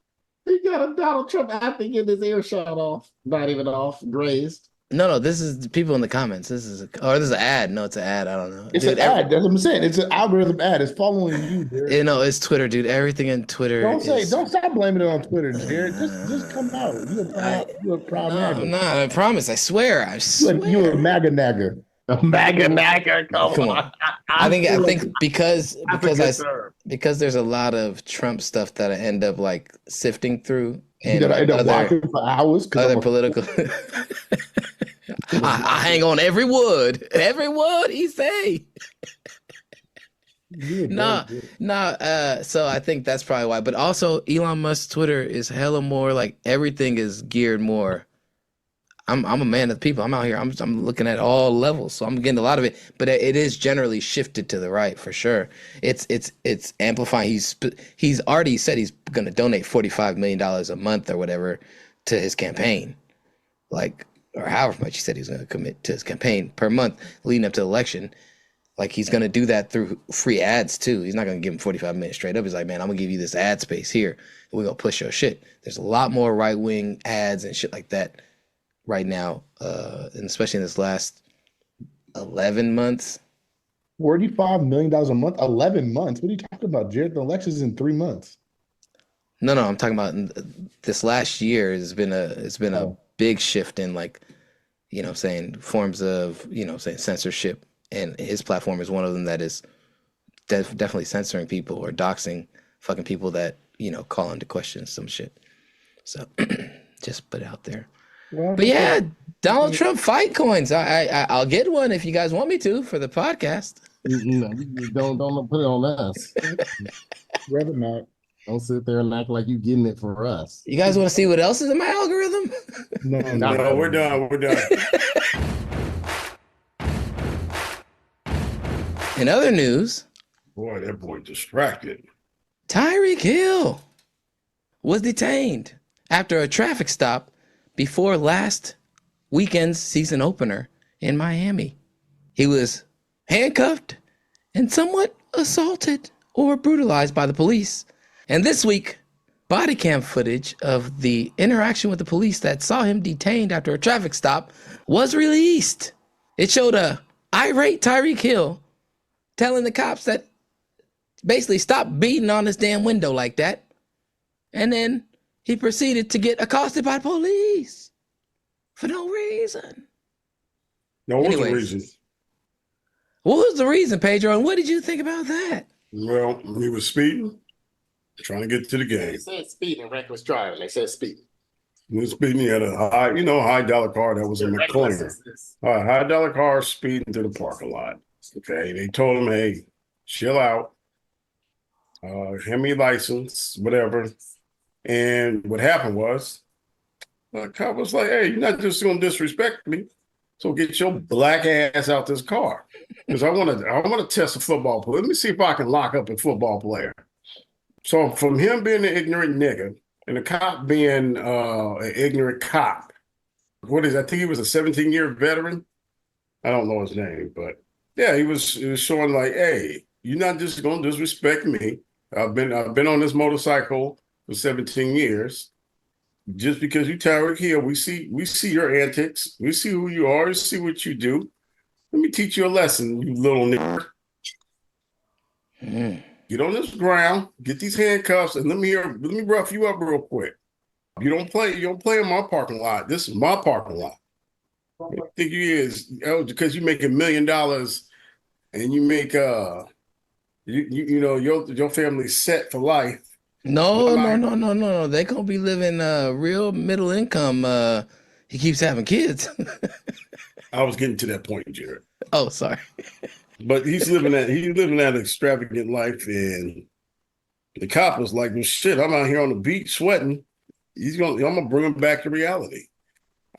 He got a Donald Trump after getting his ear shot off. Not even off, grazed. No, this is people in the comments. This is an ad. No, it's an ad. I don't know. It's an ad. That's what I'm saying. It's an algorithm ad. It's following you, Jared. You know, it's Twitter, dude. Everything in Twitter. Don't stop blaming it on Twitter, Jared. Just come out. You're a proud MAGA. No, I promise. I swear. You're a MAGA nagger. A MAGA nagger. Come on. I think because there's a lot of Trump stuff that I end up like sifting through. And I end up watching for hours. Other political. I hang on every word he say. So I think that's probably why. But also, Elon Musk's Twitter is hella more like everything is geared more. I'm a man of the people. I'm out here. I'm looking at all levels, so I'm getting a lot of it. But it is generally shifted to the right for sure. It's amplifying. He's already said he's going to donate $45 million a month or whatever to his campaign, or however much he said he's going to commit to his campaign per month leading up to the election. Like he's gonna do that through free ads too. He's not gonna give him 45 minutes straight up. He's like, man, I'm gonna give you this ad space here, and we're gonna push your shit. There's a lot more right wing ads and shit like that right now, and especially in this last 11 months. $45 million a month, 11 months. What are you talking about, Jared? The election's in 3 months. No, I'm talking about this last year. It's been a big shift in like, you know, saying forms of, you know, saying censorship, and his platform is one of them that is definitely censoring people or doxing fucking people that, you know, call into question some shit. So just put it out there. Well, but yeah, Donald Trump fight coins. I'll get one if you guys want me to for the podcast. No, don't put it on us. Rather not. Don't sit there and act like you getting it for us. You guys want to see what else is in my algorithm? No, we're done. We're done. In other news, boy, that boy distracted. Tyreke Hill was detained after a traffic stop before last weekend's season opener in Miami. He was handcuffed and somewhat assaulted or brutalized by the police. And this week, body cam footage of the interaction with the police that saw him detained after a traffic stop was released. It showed a irate Tyreke Hill telling the cops that basically stop beating on his damn window like that. And then he proceeded to get accosted by police for no reason. No, what was the reason? What was the reason, Pedro? And what did you think about that? Well, he was speeding, trying to get to the game. They said speeding, reckless driving. They said speeding. He was speeding. He had a high dollar car that was a McLaren. High dollar car speeding to the parking lot. Okay, they told him, hey, chill out. Hand me your license, whatever. And what happened was, the cop was like, hey, you're not just going to disrespect me. So get your black ass out this car. Because I want to test a football player. Let me see if I can lock up a football player. So from him being an ignorant nigga and the cop being an ignorant cop, I think he was a 17-year veteran. I don't know his name, but yeah, he was showing like, hey, you're not just going to disrespect me. I've been on this motorcycle for 17 years. Just because you Tyreke Hill, we see your antics. We see who you are. We see what you do. Let me teach you a lesson, you little nigga. Get on this ground, get these handcuffs, and let me rough you up real quick. You don't play in my parking lot. This is my parking lot. I think you is because you make $1 million and you make your family's set for life. No. They gonna be living real middle income. He keeps having kids. I was getting to that point, Jared. Oh, sorry. But he's living that extravagant life, and the cop was like, well, shit, I'm out here on the beach sweating. I'm gonna bring him back to reality.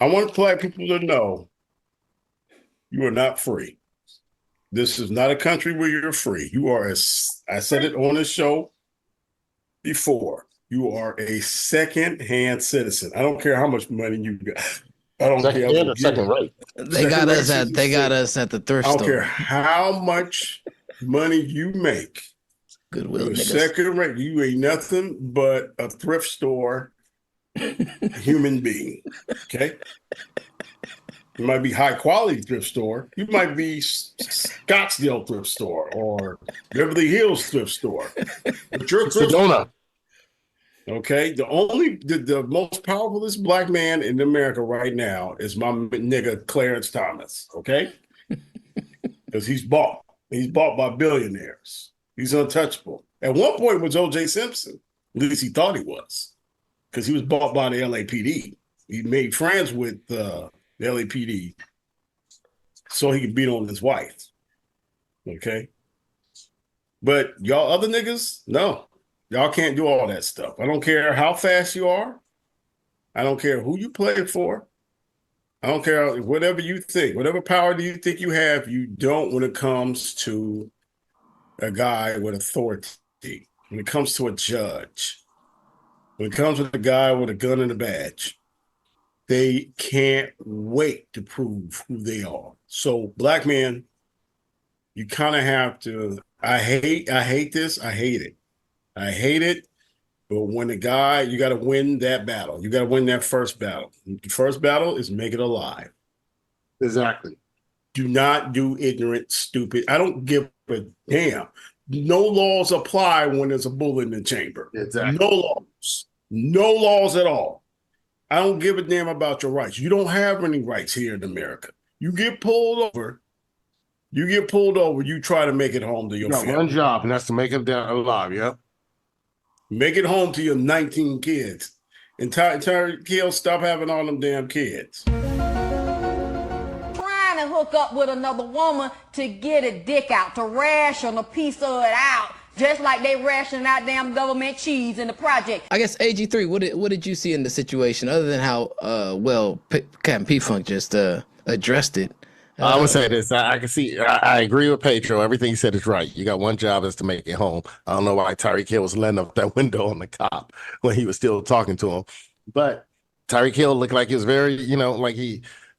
I want black people to know you are not free. This is not a country where you're free. You are, I said it on this show before, you are a second-hand citizen. I don't care how much money you got. I don't care. Second rate. They got us at the thrift store. I don't care how much money you make. Goodwill, niggas. Second rate. You ain't nothing but a thrift store human being. Okay. You might be high quality thrift store. You might be Scottsdale thrift store or Beverly Hills thrift store. But you're a thrift store. Okay, the most powerfulest black man in America right now is my nigga Clarence Thomas. Okay, because he's bought by billionaires. He's untouchable. At one point, was O.J. Simpson. At least he thought he was, because he was bought by the LAPD. He made friends with the LAPD so he could beat on his wife. Okay, but y'all other niggas, no. Y'all can't do all that stuff. I don't care how fast you are. I don't care who you play for. I don't care whatever you think. Whatever power do you think you have, you don't when it comes to a guy with authority. When it comes to a judge. When it comes with a guy with a gun and a badge. They can't wait to prove who they are. So, black men, you kind of have to. I hate this. I hate it. I hate it. But when you got to win that battle. You got to win that first battle. The first battle is make it alive. Exactly. Do not do ignorant, stupid. I don't give a damn. No laws apply when there's a bullet in the chamber. Exactly. No laws. No laws at all. I don't give a damn about your rights. You don't have any rights here in America. You get pulled over. You try to make it home to your got family. one job, and that's to make it down alive. Yep. Make it home to your 19 kids. And Tyreke Hill, stop having all them damn kids. Trying to hook up with another woman to get a dick out, to ration a piece of it out, just like they rationing out damn government cheese in the project. I guess AG3, what did you see in the situation other than how well Captain P-Funk just addressed it? I would say this. I can see. I agree with Patron. Everything he said is right. You got one job, is to make it home. I don't know why Tyreke Hill was letting up that window on the cop when he was still talking to him. But Tyreke Hill looked like he was very, like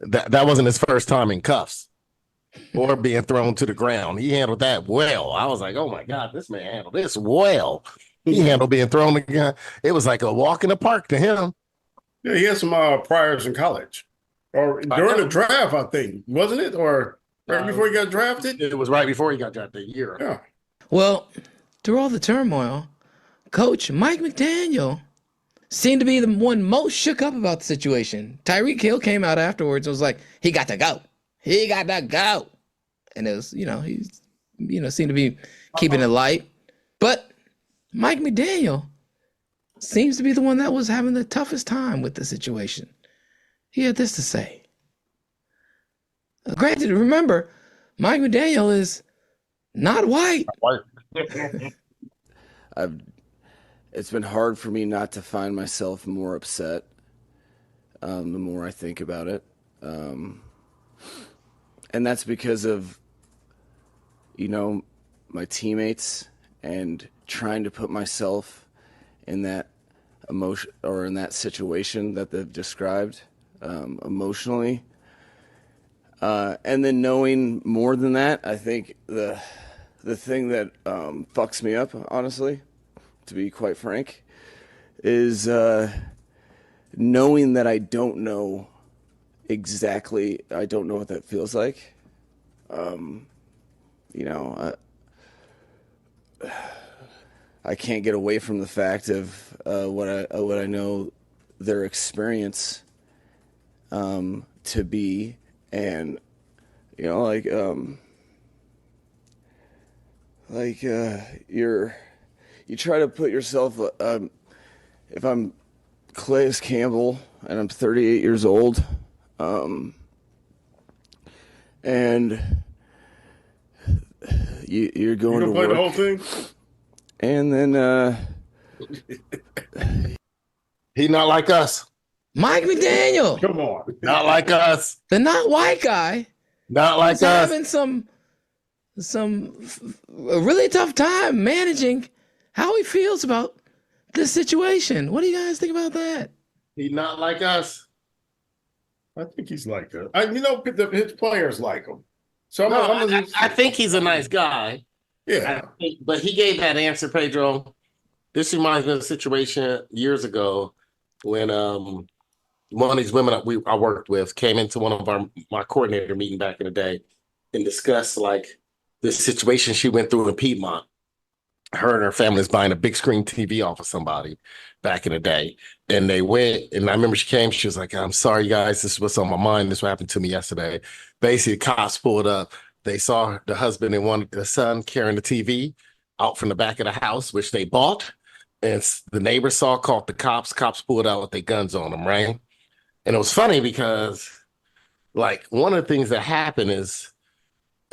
that wasn't his first time in cuffs or being thrown to the ground. He handled that well. I was like, oh my God, this man handled this well. He handled being thrown again. It was like a walk in the park to him. Yeah, he had some priors in college. Or during the draft, I think, wasn't it? Or right before he got drafted? It was right before he got drafted, a year. Yeah. Well, through all the turmoil, Coach Mike McDaniel seemed to be the one most shook up about the situation. Tyreke Hill came out afterwards and was like, he got to go. He got to go. And it was, he seemed to be keeping it light. But Mike McDaniel seems to be the one that was having the toughest time with the situation. He had this to say. Granted, remember, Mike McDaniel is not white. It's been hard for me not to find myself more upset the more I think about it. And that's because of, my teammates and trying to put myself in that emotion or in that situation that they've described. Emotionally, and then knowing more than that, I think the thing that fucks me up, honestly, to be quite frank, is knowing that I don't know exactly. I don't know what that feels like. I can't get away from the fact of what I know their experience to be, and you try to put yourself if I'm Calais Campbell and I'm 38 years old, and you're going to play work, the whole thing, and then he not like us. Mike McDaniel. Come on. Not like us. The not white guy. Not like us. Having some a really tough time managing how he feels about this situation. What do you guys think about that? He not like us. I think he's like us. His players like him. So I think he's a nice guy. Yeah. But he gave that answer, Pedro. This reminds me of a situation years ago when one of these women I worked with came into one of my coordinator meeting back in the day and discussed this situation she went through in Piedmont. Her and her family is buying a big screen TV off of somebody back in the day. And they went, and I remember she came, she was like, I'm sorry, guys, this is what's on my mind. This happened to me yesterday. Basically, cops pulled up. They saw the husband and the son carrying the TV out from the back of the house, which they bought. And the neighbors saw, called the cops. Cops pulled out with their guns on them, right? And it was funny because, one of the things that happened is,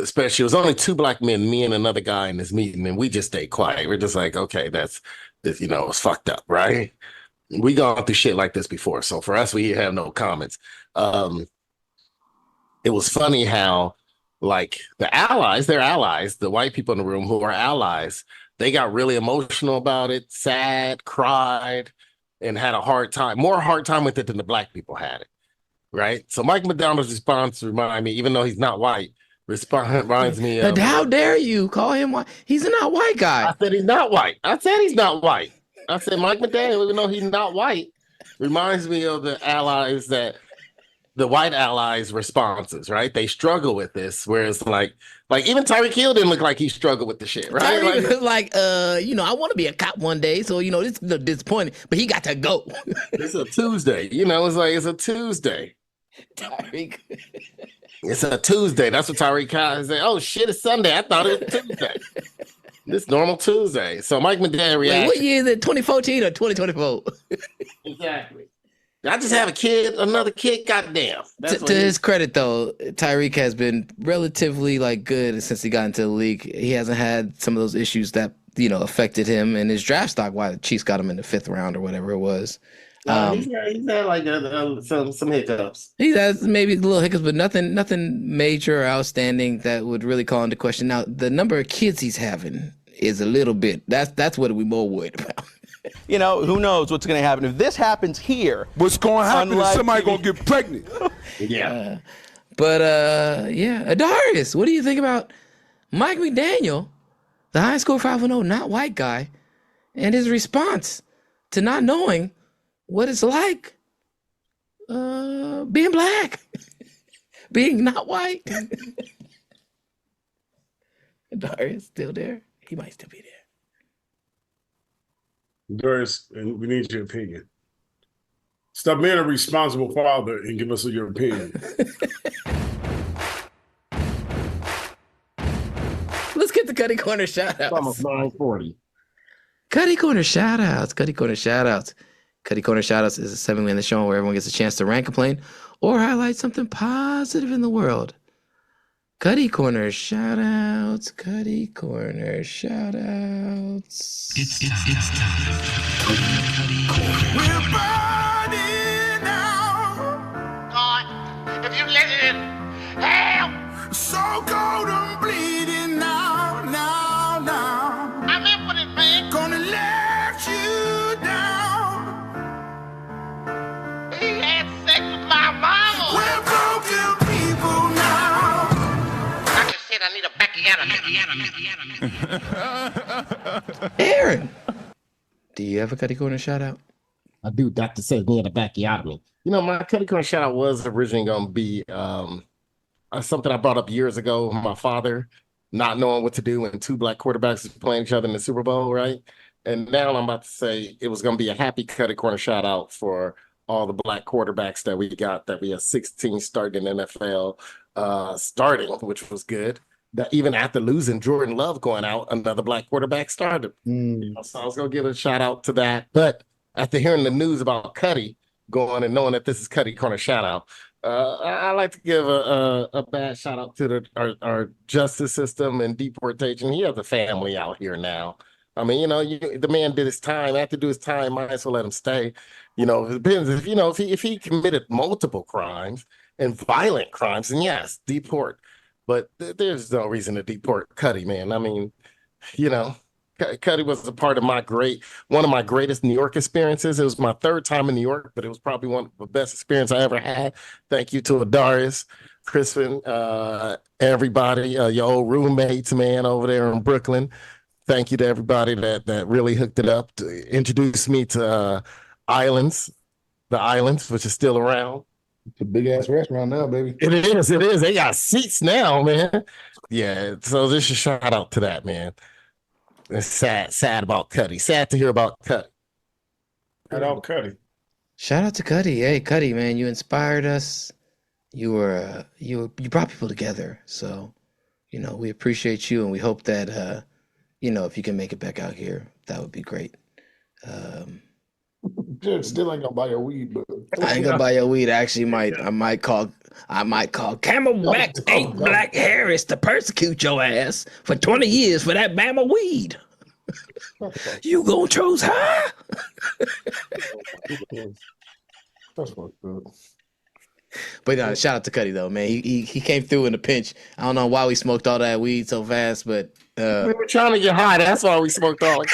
especially, it was only two black men, me and another guy in this meeting, and we just stayed quiet. We're just like, okay, that's it's fucked up, right? We gone through shit like this before. So for us, we have no comments. It was funny how, the allies, they're allies, the white people in the room who are allies, they got really emotional about it, sad, cried, and had more hard time with it than the black people had it, right? So Mike McDonald's response reminded me, even though he's not white, reminds me of. How dare you call him white? He's a not white guy. I said he's not white. I said he's not white. I said Mike McDaniel, even though he's not white, reminds me of the allies that the white allies' responses, right? They struggle with this, whereas like even Tyreke Hill didn't look like he struggled with the shit, right? Tyreke was like, I want to be a cop one day, so this is disappointing, but he got to go. It's a Tuesday, it's a Tuesday. Tyreke. It's a Tuesday. That's what Tyreke said. Oh shit, it's Sunday. I thought it was Tuesday. This normal Tuesday. So Mike McDaniel reaction. What year is it? 2014 or 2024? Exactly. I just have another kid. Goddamn. To his credit, though, Tyreke has been relatively good since he got into the league. He hasn't had some of those issues that affected him and his draft stock. Why the Chiefs got him in the 5th round or whatever it was. He's had some hiccups. He has maybe little hiccups, but nothing major or outstanding that would really call into question. Now, the number of kids he's having is a little bit. That's what we're more worried about. Who knows what's going to happen if this happens here? What's going to happen is somebody going to get pregnant. Yeah. Adarius, what do you think about Mike McDaniel, the high school 5-0 not white guy, and his response to not knowing what it's like being black, being not white? Adarius still there? He might still be there. Doris, and we need your opinion. Stop being a responsible father and give us your opinion. Let's get the Cutty Corner shout-outs. Almost 9:40. Cutty Corner shout-outs. Cutty Corner shout-outs. Cutty Corner shout-outs is a segment in the show where everyone gets a chance to rant, complain, or highlight something positive in the world. Cutty Corner shout-outs. Cutty Corner shout-outs. It's time. Cutty Corner. We're burning now. God, if you let it in, hell. So cold and bleeding now. I'm in for it, man. Gonna let you down. He had sex with my mama. We're broken people now. I just said I need a backyard. Aaron, do you have a Cutty Corner shout-out? I do. Dr. says me in the backyard. My Cutty Corner shout-out was originally going to be something I brought up years ago. My father not knowing what to do when 2 black quarterbacks were playing each other in the Super Bowl, right? And now I'm about to say it was going to be a happy Cutty Corner shout-out for all the black quarterbacks that we got, that we have 16 starting in NFL, which was good. That even after losing Jordan Love going out, another black quarterback started. So I was going to give a shout out to that. But after hearing the news about Cutty going and knowing that this is Cutty Corner shout out, I like to give a bad shout out to our justice system and deportation. He has a family out here now. I mean, the man did his time. After do his time, might as well let him stay. It depends if he committed multiple crimes and violent crimes, then yes, deport. But there's no reason to deport Cutty, man. I mean, Cutty was a part of one of my greatest New York experiences. It was my 3rd time in New York, but it was probably one of the best experience I ever had. Thank you to Adarius, Crispin, everybody, your old roommates, man, over there in Brooklyn. Thank you to everybody that really hooked it up to introduce me to the Islands, which is still around. It's a big ass restaurant now, baby. It is. They got seats now, man. Yeah. So just a shout out to that, man. It's sad about Cutty. Sad to hear about Cutty. Shout out Cutty. Shout out to Cutty. Hey, Cutty, man, you inspired us. You brought people together. So, we appreciate you, and we hope that if you can make it back out here, that would be great. Still ain't gonna buy your weed, but I ain't gonna buy your weed. Actually, I might call Camelback 8 Black Harris to persecute your ass for 20 years for that Bama weed. You gonna choose her? But shout out to Cutty though, man. He came through in a pinch. I don't know why we smoked all that weed so fast, but we were trying to get high. That's why we smoked all. We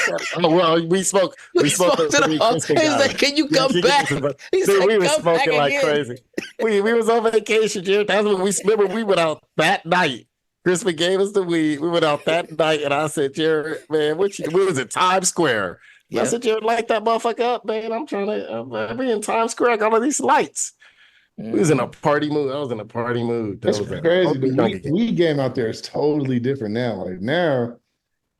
smoked it all. He's like, "Can you come back?" We were smoking like crazy. We was on vacation, Jared. That's when we went out that night. Crispin gave us the weed. We went out that night, and I said, Jared, man, we was at Times Square. I said, Jared, light that motherfucker up, man. I'm trying to be in Times Square. I got all these lights. We was in a party mood. I was in a party mood. That's crazy. The weed game out there is totally different now. Like now,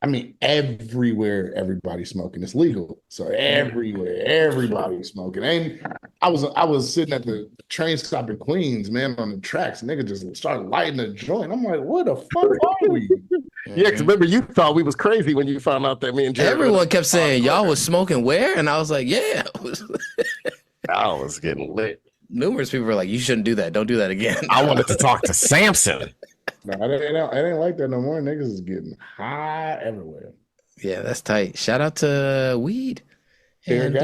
I mean, everywhere everybody's smoking. It's legal. So everywhere, everybody's smoking. And I was sitting at the train stop in Queens, man, on the tracks. Nigga just started lighting a joint. I'm like, what the fuck are we? Yeah, because remember, you thought we was crazy when you found out that me and Jared. Everyone kept saying, y'all was smoking where? And I was like, yeah. I was getting lit. Numerous people were like, you shouldn't do that. Don't do that again. I wanted to talk to Samson. No, it ain't like that no more. Niggas is getting high everywhere. Yeah, that's tight. Shout out to Weed. And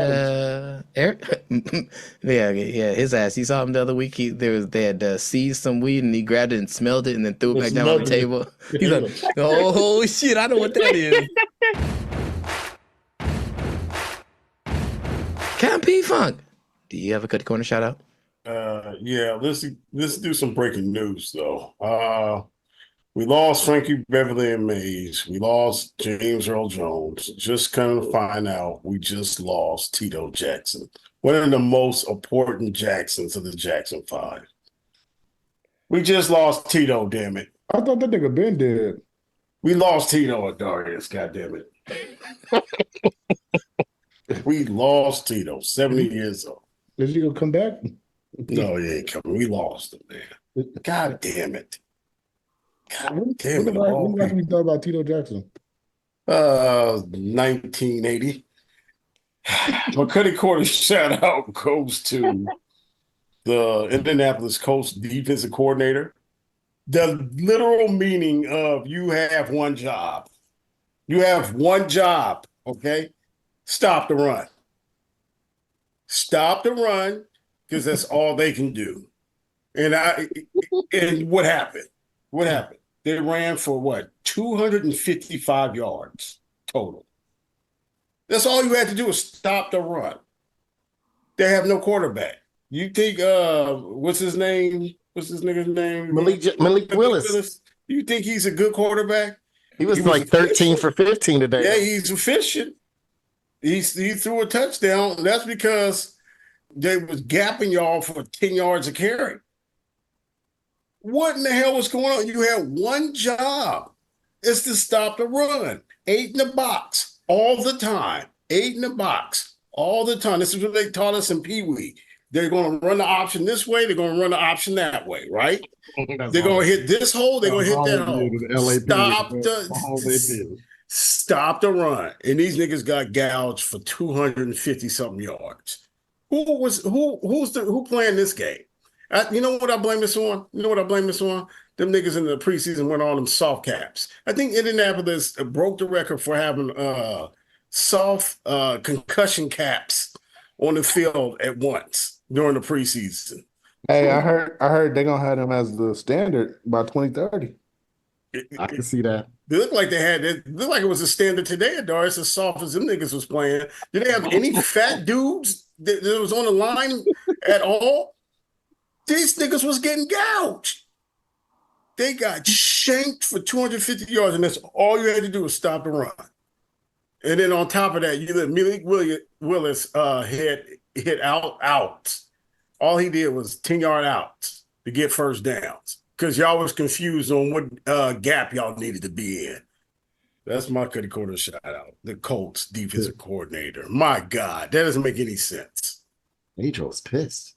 Eric, yeah, his ass. You saw him the other week. They had seized some weed and he grabbed it and smelled it and then threw it back down on the table. He's like, oh shit, I know what that is. Camp P Funk. Do you have a Cutty Corner shout out? Yeah, let's do some breaking news though. We lost Frankie Beverly and Mays. We lost James Earl Jones. Just kind of find out we just lost Tito Jackson, one of the most important Jacksons of the Jackson Five. We just lost Tito, damn it. I thought that nigga been dead. We lost Tito at Darius, goddamn it. We lost Tito, 70 years old. Is he gonna come back? No, he ain't coming. We lost him, man. God damn it. God damn it. When last we thought about Tito Jackson? 1980. My Cutty Corner shout out goes to the Indianapolis Colts defensive coordinator. The literal meaning of you have one job. You have one job, okay? Stop the run. Stop the run, because that's all they can do. And what happened? What happened? They ran for what? 255 yards total. That's all you had to do was stop the run. They have no quarterback. You think what's his name? What's this nigga's name? Malik Willis. You think he's a good quarterback? He was like 13 for 15 today. Yeah, he's efficient. He threw a touchdown. That's because they was gapping y'all for 10 yards a carry. What in the hell was going on? You had one job. It's to stop the run. 8 in the box all the time. 8 in the box all the time. This is what they taught us in Pee Wee. They're going to run the option this way. They're going to run the option that way, right? They're going to hit this hole. They're going to hit that hole. Stop the run. And these niggas got gouged for 250 something yards. Who's playing this game? You know what I blame this on? Them niggas in the preseason went on them soft caps. I think Indianapolis broke the record for having soft concussion caps on the field at once during the preseason. Hey, I heard they're gonna have them as the standard by 2030. I can see that. They look like it looked like it was a standard today, Doris, as soft as them niggas was playing. Did they have any fat dudes that was on the line at all? These niggas was getting gouged. They got shanked for 250 yards, and that's all you had to do was stop the run. And then on top of that, you let Malik Willis hit out. All he did was 10-yard outs to get first downs because y'all was confused on what gap y'all needed to be in. That's my Cutty Corner shout out. The Colts defensive coordinator. My God, that doesn't make any sense. Adriel's pissed.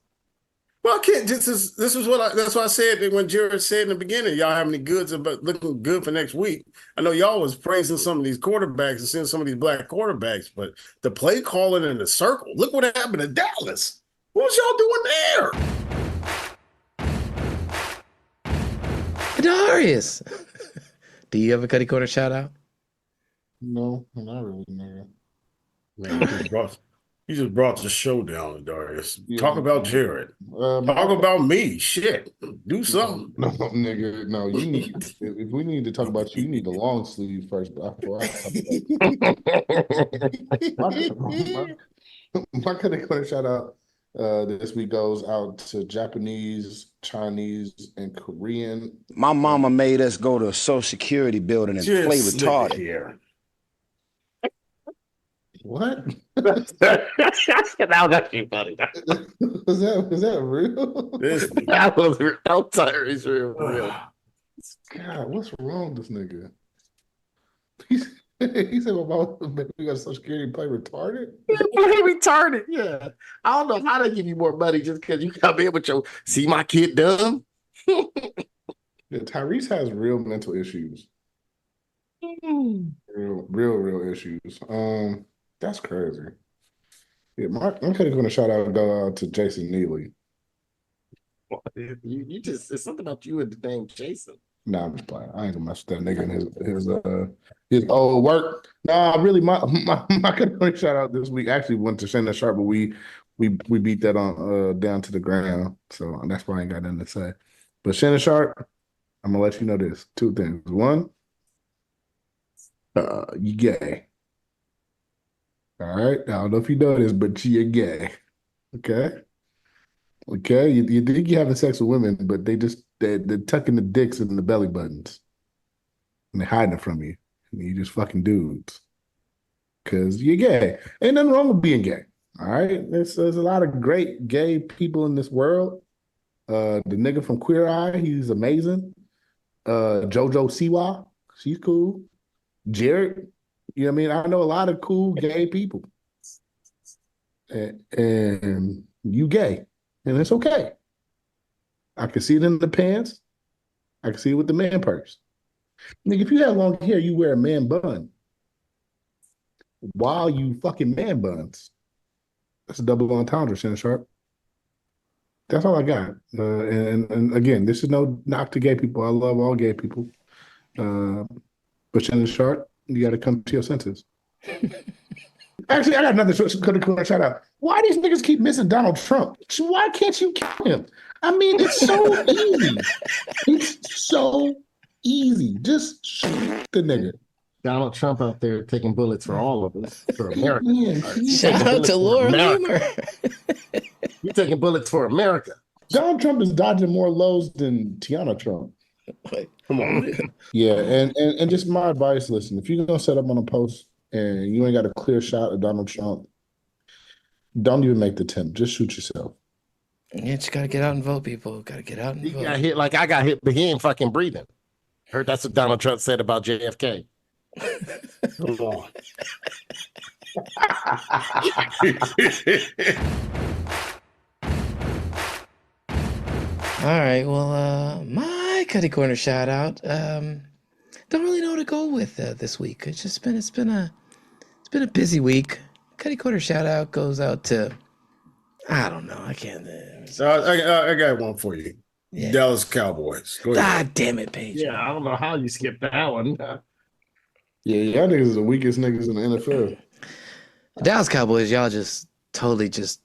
Well, I can't. That's what I said that when Jared said in the beginning, y'all have any goods about looking good for next week. I know y'all was praising some of these quarterbacks and seeing some of these black quarterbacks, but the play calling in the circle. Look what happened to Dallas. What was y'all doing there? Darius. Do you have a Cutty Corner shout out? No, not really, man. You just brought the show down, Darius. Yeah. Talk about Jared. Talk about me. Shit. Do something. No, nigga. No, you need. If we need to talk about you, you need the long sleeve first. Before I talk about my Cutty Corner shout out this week goes out to Japanese Chinese, and Korean. My mama made us go to a Social Security building and play retarded. Here. What? That's actually funny. Is that real? That was real. Tyrese real. God, what's wrong with this nigga? He said, "My mom we got Social Security play retarded." Play retarded. Yeah, I don't know how they give you more money just because you come in with your see my kid dumb. Yeah, Tyrese has real mental issues. Real issues. That's crazy. Yeah, I'm kind of going to shout out to Jason Neely. You just it's something about you and the name Jason. Nah, I'm just playing. I ain't gonna mess with that nigga and his old work. Nah, really, my shout out this week actually went to Shannon Sharpe, but we beat that on down to the ground. So that's why I ain't got nothing to say. But Shannon Sharpe, I'm gonna let you know this. 2 things. 1, you gay. All right. I don't know if you know this, but you're gay. Okay. Okay. You think you're having sex with women, but they're tucking the dicks in the belly buttons. And they're hiding it from you. And you just fucking dudes. Because you're gay. Ain't nothing wrong with being gay. All right. There's a lot of great gay people in this world. The nigga from Queer Eye, he's amazing. JoJo Siwa, she's cool. Jared, you know what I mean? I know a lot of cool gay people. And you gay. And it's okay. I can see it in the pants. I can see it with the man purse. Nigga, if you have long hair, you wear a man bun. While you fucking man buns. That's a double entendre, Shannon Sharpe. That's all I got. And again, this is no knock to gay people. I love all gay people. But Shannon Sharpe, you got to come to your senses. Actually, I got another shout out. Why these niggas keep missing Donald Trump? Why can't you kill him? I mean, it's so easy. It's so easy. Just shoot the nigga. Donald Trump out there taking bullets for all of us, for America. Shout out to Laura Loomer. You're taking bullets for America. Donald Trump is dodging more lows than Tiana Trump. Come on. Yeah, and just my advice, listen, if you're going to set up on a post and you ain't got a clear shot of Donald Trump, don't even make the attempt. Just shoot yourself. Yeah, just got to get out and vote, people. Got to get out and vote. He got hit like I got hit, but he ain't fucking breathing. Heard that's what Donald Trump said about JFK. Come on. All right, well, my Cutty Corner shout out. Don't really know what to go with this week. It's been a busy week. Cutty Corner shout out goes out to, I don't know, I can't. So I got one for you. Yeah. Dallas Cowboys. Go ahead. God damn it, Paige. Yeah, I don't know how you skipped that one. Yeah, y'all niggas are the weakest niggas in the NFL. Dallas Cowboys, y'all just totally just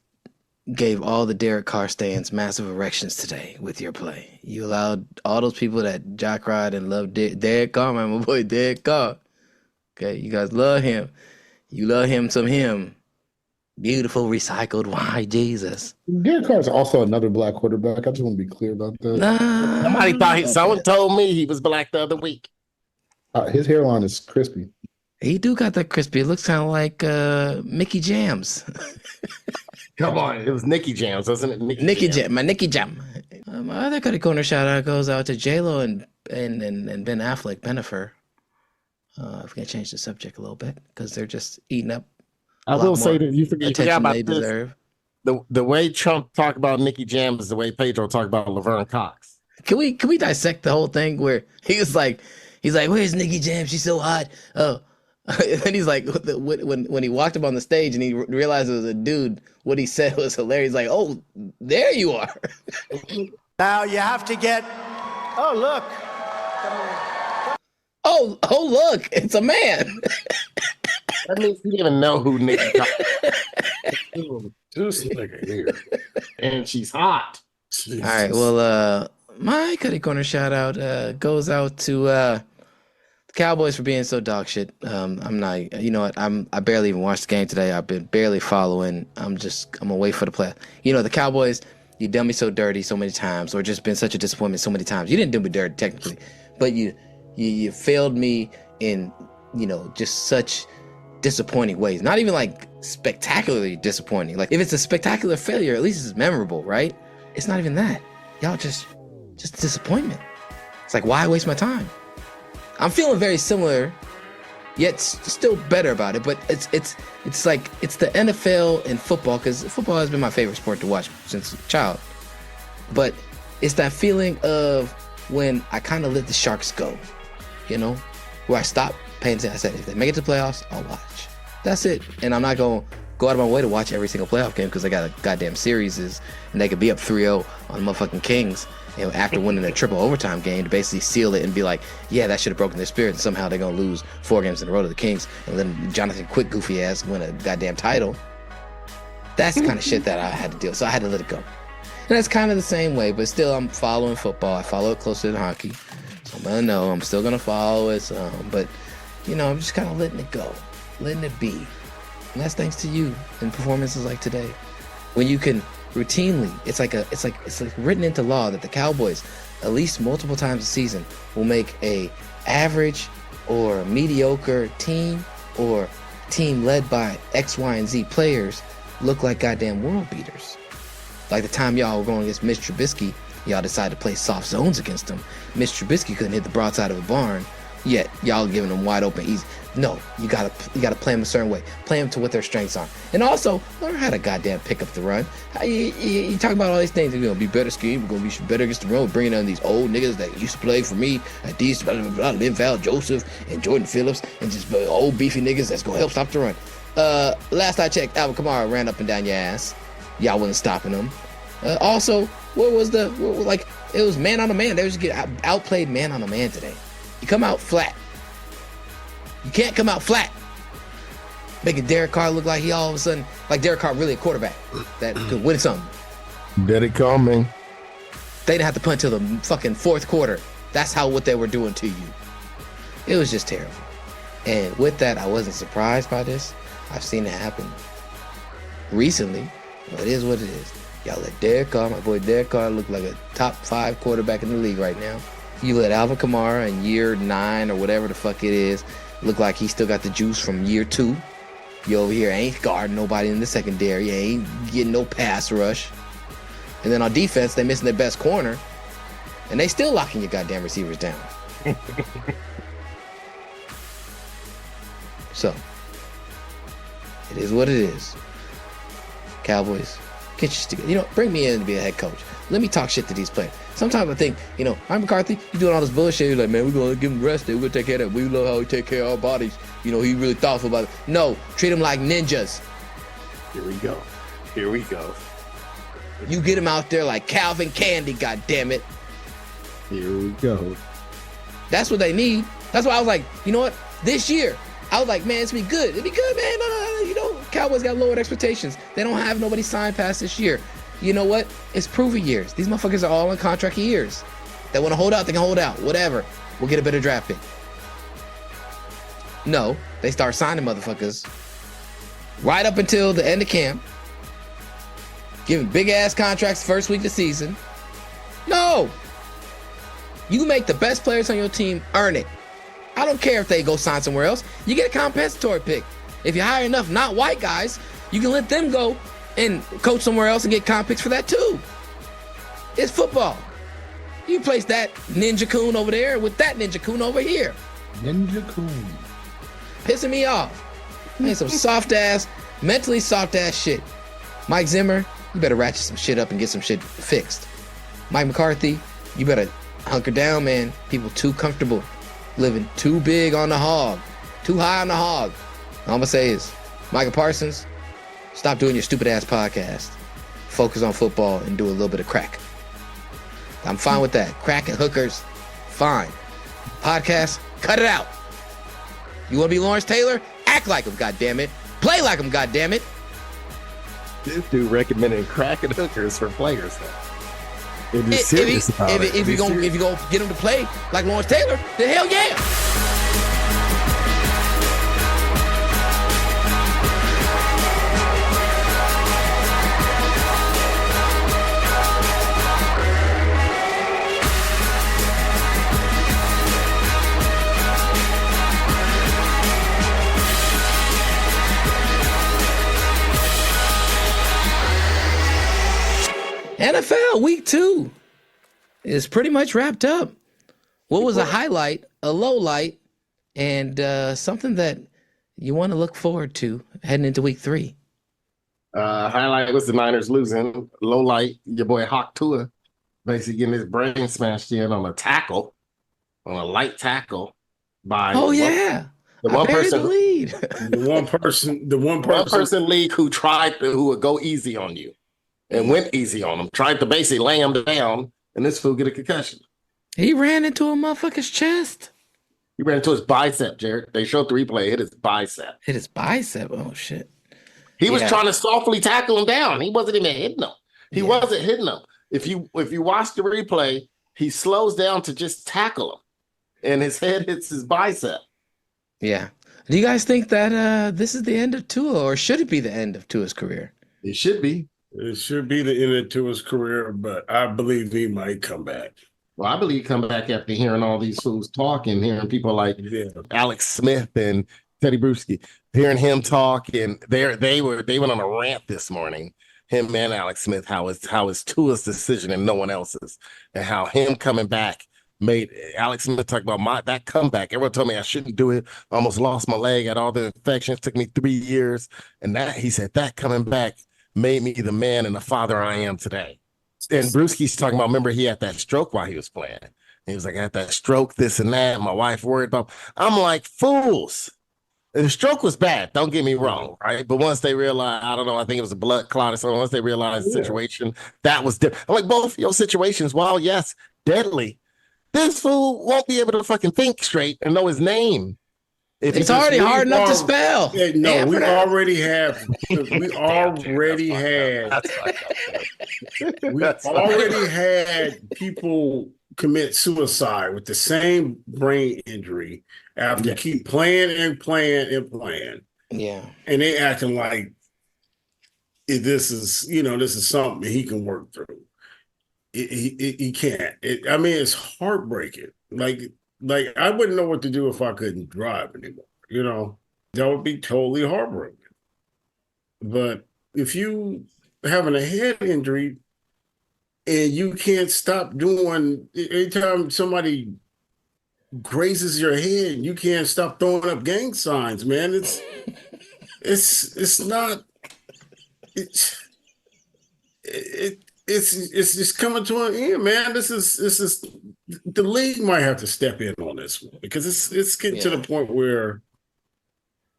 gave all the Derek Carr stands massive erections today with your play. You allowed all those people that jock ride and love Derek Carr, my boy Derek Carr. Okay, you guys love him. You love him some him. Beautiful recycled white Jesus. Derek Carr is also another black quarterback. I just want to be clear about that. Someone told me he was black the other week. His hairline is crispy. He do got that crispy. It looks kind of like Mickey Jams. Come on, it was Nicky Jams, wasn't it? Nicky Jam, my Nicky Jam. My other Cutty Corner shout out goes out to J-Lo and Ben Affleck, Bennifer. If we can change the subject a little bit because they're just eating up. I will say that you forgot about they this. Deserve. The way Trump talked about Nicky Jam is the way Pedro talked about Laverne Cox. Can we dissect the whole thing where he's like, where's Nicky Jam? She's so hot. Oh, and then he's like, when he walked up on the stage and he realized it was a dude, what he said was hilarious. He's like, oh, there you are. Now you have to get. Oh look. Oh look, it's a man. That means he didn't even know who Nicky Cox is. This nigga here. And she's hot. Jesus. All right, well, my Cutty Corner shout out goes out to the Cowboys for being so dog shit. I'm not, you know what? I barely even watched the game today. I've been barely following. I'm gonna wait for the play. You know, the Cowboys, you done me so dirty so many times, or just been such a disappointment so many times. You didn't do me dirty technically, but you failed me in, just such disappointing ways. Not even like spectacularly disappointing. Like if it's a spectacular failure, at least it's memorable, right? It's not even that. Y'all just disappointment. It's like, why waste my time? I'm feeling very similar, yet still better about it. But it's like it's the NFL and football, because football has been my favorite sport to watch since a child. But it's that feeling of when I kind of let the Sharks go, where I stopped paying attention. I said, if they make it to the playoffs, I'll watch. That's it. And I'm not going to go out of my way to watch every single playoff game because they got a goddamn series, and they could be up 3-0 on the motherfucking Kings, after winning a triple overtime game, to basically seal it and be like, yeah, that should have broken their spirit, and somehow they're going to lose 4 games in a row to the Kings and then Jonathan Quick goofy ass win a goddamn title. That's the kind of shit that I had to deal with, so I had to let it go. And that's kind of the same way, but still I'm following football. I follow it closer than hockey, so I'm going to know I'm still going to follow it some, but I'm just kind of letting it go, letting it be. And that's thanks to you and performances like today. When you can routinely, it's like written into law that the Cowboys, at least multiple times a season, will make a average or mediocre team or team led by X, Y, and Z players look like goddamn world beaters. Like the time y'all were going against Mitch Trubisky, y'all decided to play soft zones against him. Mitch Trubisky couldn't hit the broadside of a barn, yet y'all giving them wide open easy. No, you gotta play them a certain way. Play them to what their strengths are. And also, learn how to goddamn pick up the run. You talk about all these things. We're gonna be better scheme. We're gonna be better against the run. We're bringing in these old niggas that used to play for me at these, Lynn Val Joseph and Jordan Phillips, and just old beefy niggas that's gonna help stop the run. Last I checked, Alvin Kamara ran up and down your ass. Y'all wasn't stopping him. Also, what was it was man on a man. They was get outplayed man on a man today. You come out flat. You can't come out flat. Making Derek Carr look like he all of a sudden, like Derek Carr really a quarterback that could win something. Did it coming? They didn't have to punt till the fucking fourth quarter. That's what they were doing to you. It was just terrible. And with that, I wasn't surprised by this. I've seen it happen recently. But it is what it is. Y'all let Derek Carr, my boy Derek Carr, look like a top 5 quarterback in the league right now. You let Alvin Kamara in year 9 or whatever the fuck it is look like he still got the juice from year 2. You over here ain't guarding nobody in the secondary. You ain't getting no pass rush. And then on defense, they missing their best corner. And they still locking your goddamn receivers down. So, it is what it is. Cowboys, get your shit together. Bring me in to be a head coach. Let me talk shit to these players. Sometimes I think, Mike McCarthy, you doing all this bullshit. You're like, man, we're going to give him rest. We're going to take care of that. We love how we take care of our bodies. He really thoughtful about it. No, treat them like ninjas. Here we go. You get him out there like Calvin Candy, goddammit. Here we go. That's what they need. That's why I was like, you know what? This year, I was like, man, it's be good. It'd be good, man. No. Cowboys got lowered expectations. They don't have nobody signed past this year. You know what? It's proven years. These motherfuckers are all in contract years. They want to hold out, they can hold out. Whatever. We'll get a better draft pick. No, they start signing motherfuckers right up until the end of camp. Giving big ass contracts first week of the season. No. You make the best players on your team earn it. I don't care if they go sign somewhere else. You get a compensatory pick. If you hire enough not white guys, you can let them go and coach somewhere else and get comp picks for that too. It's football. You place that ninja coon over there with that ninja coon over here. Ninja coon. Pissing me off. Man, some soft ass, mentally soft ass shit. Mike Zimmer, you better ratchet some shit up and get some shit fixed. Mike McCarthy, you better hunker down, man. People too comfortable. Living too big on the hog. Too high on the hog. All I'm gonna say is, Micah Parsons, stop doing your stupid ass podcast. Focus on football and do a little bit of crack. I'm fine with that. Crack and hookers, fine. Podcast, cut it out. You wanna be Lawrence Taylor? Act like him, goddammit. Play like him, goddammit. This dude recommending crack and hookers for players though. If you gonna get him to play like Lawrence Taylor, then hell yeah. NFL week 2 is pretty much wrapped up. What was a highlight, a low light, and something that you want to look forward to heading into week 3? Highlight was the Niners losing. Low light, your boy Hawk Tua basically getting his brain smashed in on a tackle, on a light tackle by the one person lead. the one person league who would go easy on you and went easy on him, tried to basically lay him down, and this fool get a concussion. He ran into a motherfucker's chest. He ran into his bicep, Jared. They showed the replay. Hit his bicep. Hit his bicep. Oh shit. He was trying to softly tackle him down. He wasn't even hitting him. He wasn't hitting him. If you watch the replay, he slows down to just tackle him, and his head hits his bicep. Yeah. Do you guys think that this is the end of Tua, or should it be the end of Tua's career? It should be. It should be the end of Tua's career, but I believe he might come back. Well, I believe he come back after hearing all these fools talking, hearing people like Alex Smith and Teddy Bruschi, hearing him talk, and they went on a rant this morning. Him and Alex Smith, how it's Tua's decision and no one else's, and how him coming back made Alex Smith talk about that comeback. Everyone told me I shouldn't do it. Almost lost my leg, had all the infections, took me 3 years, and he said that coming back made me the man and the father I am today. And Brewski's talking about, remember he had that stroke while he was playing. He was like, I had that stroke, this and that. My wife worried about. I'm like, fools. The stroke was bad, don't get me wrong, right? But once they realized, I don't know, I think it was a blood clot or something. Once they realized the situation, that was different. I'm like, both your situations, while yes, deadly, this fool won't be able to fucking think straight and know his name. It's already hard enough to spell. Yeah, no, we already had people commit suicide with the same brain injury after keep playing and playing and playing. Yeah. And they acting like this is something he can work through. He can't. I mean, it's heartbreaking. Like I wouldn't know what to do if I couldn't drive anymore. That would be totally heartbreaking. But if you having a head injury and you can't stop doing, anytime somebody grazes your head, you can't stop throwing up gang signs, man. It's just coming to an end, man. This is the league might have to step in on this one because it's getting to the point where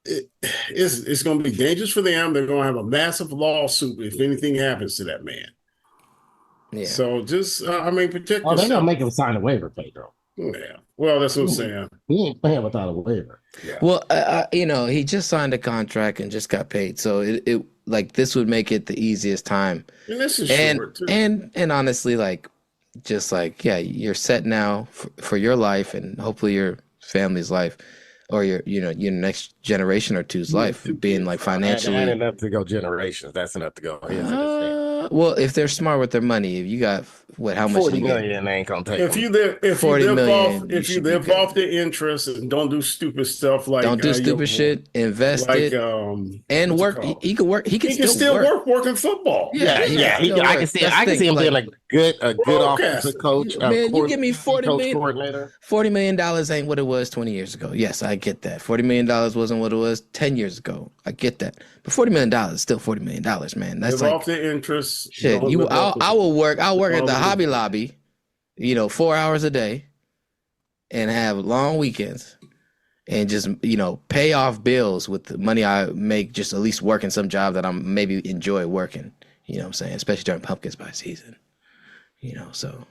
it's going to be dangerous for them. They're going to have a massive lawsuit if anything happens to that man. Yeah. So just protect yourself. They're going to make him sign a waiver, Pedro. Yeah. Well, that's what I'm saying. He ain't playing without a waiver. Yeah. Well, he just signed a contract and just got paid, so it like this would make it the easiest time. And this is short too. And honestly, you're set now for your life and hopefully your family's life, or your next generation or two's life, being like financially. That ain't enough to go generations. That's enough to go. Well, if they're smart with their money, if you got how much? $40 million ain't gonna take. If you live off the interest and don't do stupid stuff like don't do stupid shit, invest it, and work. He can work. He can still work working football. Yeah. I can see him being a good offensive coach. Man, you give me $40 million ain't what it was 20 years ago. Yes, I get that. $40 million wasn't what it was 10 years ago. I get that. But $40 million is still $40 million, man. That's live off the interest. Shit, I'll work at the Hobby Lobby, 4 hours a day, and have long weekends, and just pay off bills with the money I make, just at least working some job that I'm maybe enjoy working. You know what I'm saying? Especially during pumpkin spice season. So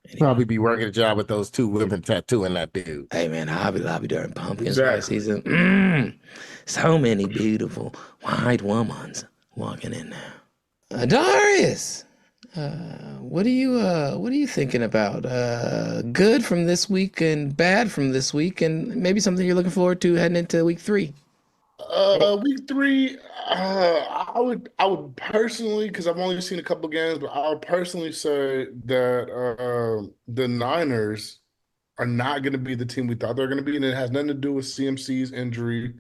anyway. Probably be working a job with those two women tattooing that dude. Hey man, Hobby Lobby during pumpkin spice season. So many beautiful white women walking in now. Darius, what are you thinking about? Good from this week and bad from this week, and maybe something you're looking forward to heading into week 3. Week 3, I would personally, because I've only seen a couple games, but I would personally say that the Niners are not going to be the team we thought they were going to be, and it has nothing to do with CMC's injury.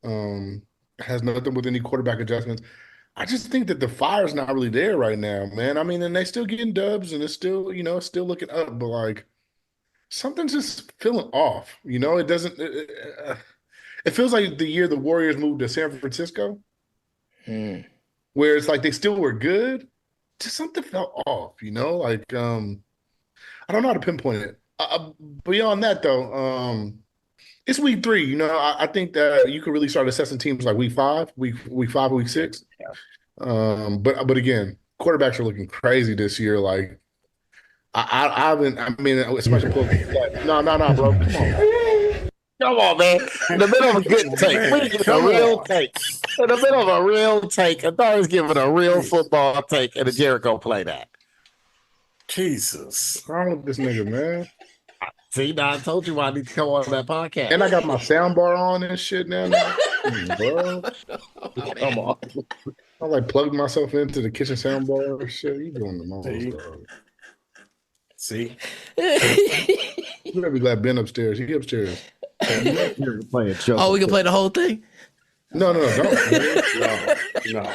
It has nothing with any quarterback adjustments. I just think that the fire's not really there right now, man. I mean, and they still getting dubs, and it's still, it's still looking up, but like something's just feeling off. It doesn't. It feels like the year the Warriors moved to San Francisco, where it's like they still were good, just something felt off. Like I don't know how to pinpoint it. Beyond that, though, it's week 3. I think that you could really start assessing teams like week 5, week 6. But again, quarterbacks are looking crazy this year. Like I haven't. I mean, especially no, bro. Come on, man. In the middle of a good take. We get a real take. In the middle of a real take. I thought he was giving a real football take, and the Jericho play that. Jesus. What's wrong with this nigga, man? See, now I told you I need to come on that podcast. And I got my sound bar on and shit now. Bro. Come on. I like plugged myself into the kitchen sound bar and shit. You doing the most, dog. See? You better be glad Ben upstairs. He upstairs. Oh, we can play the whole thing? No, don't. No.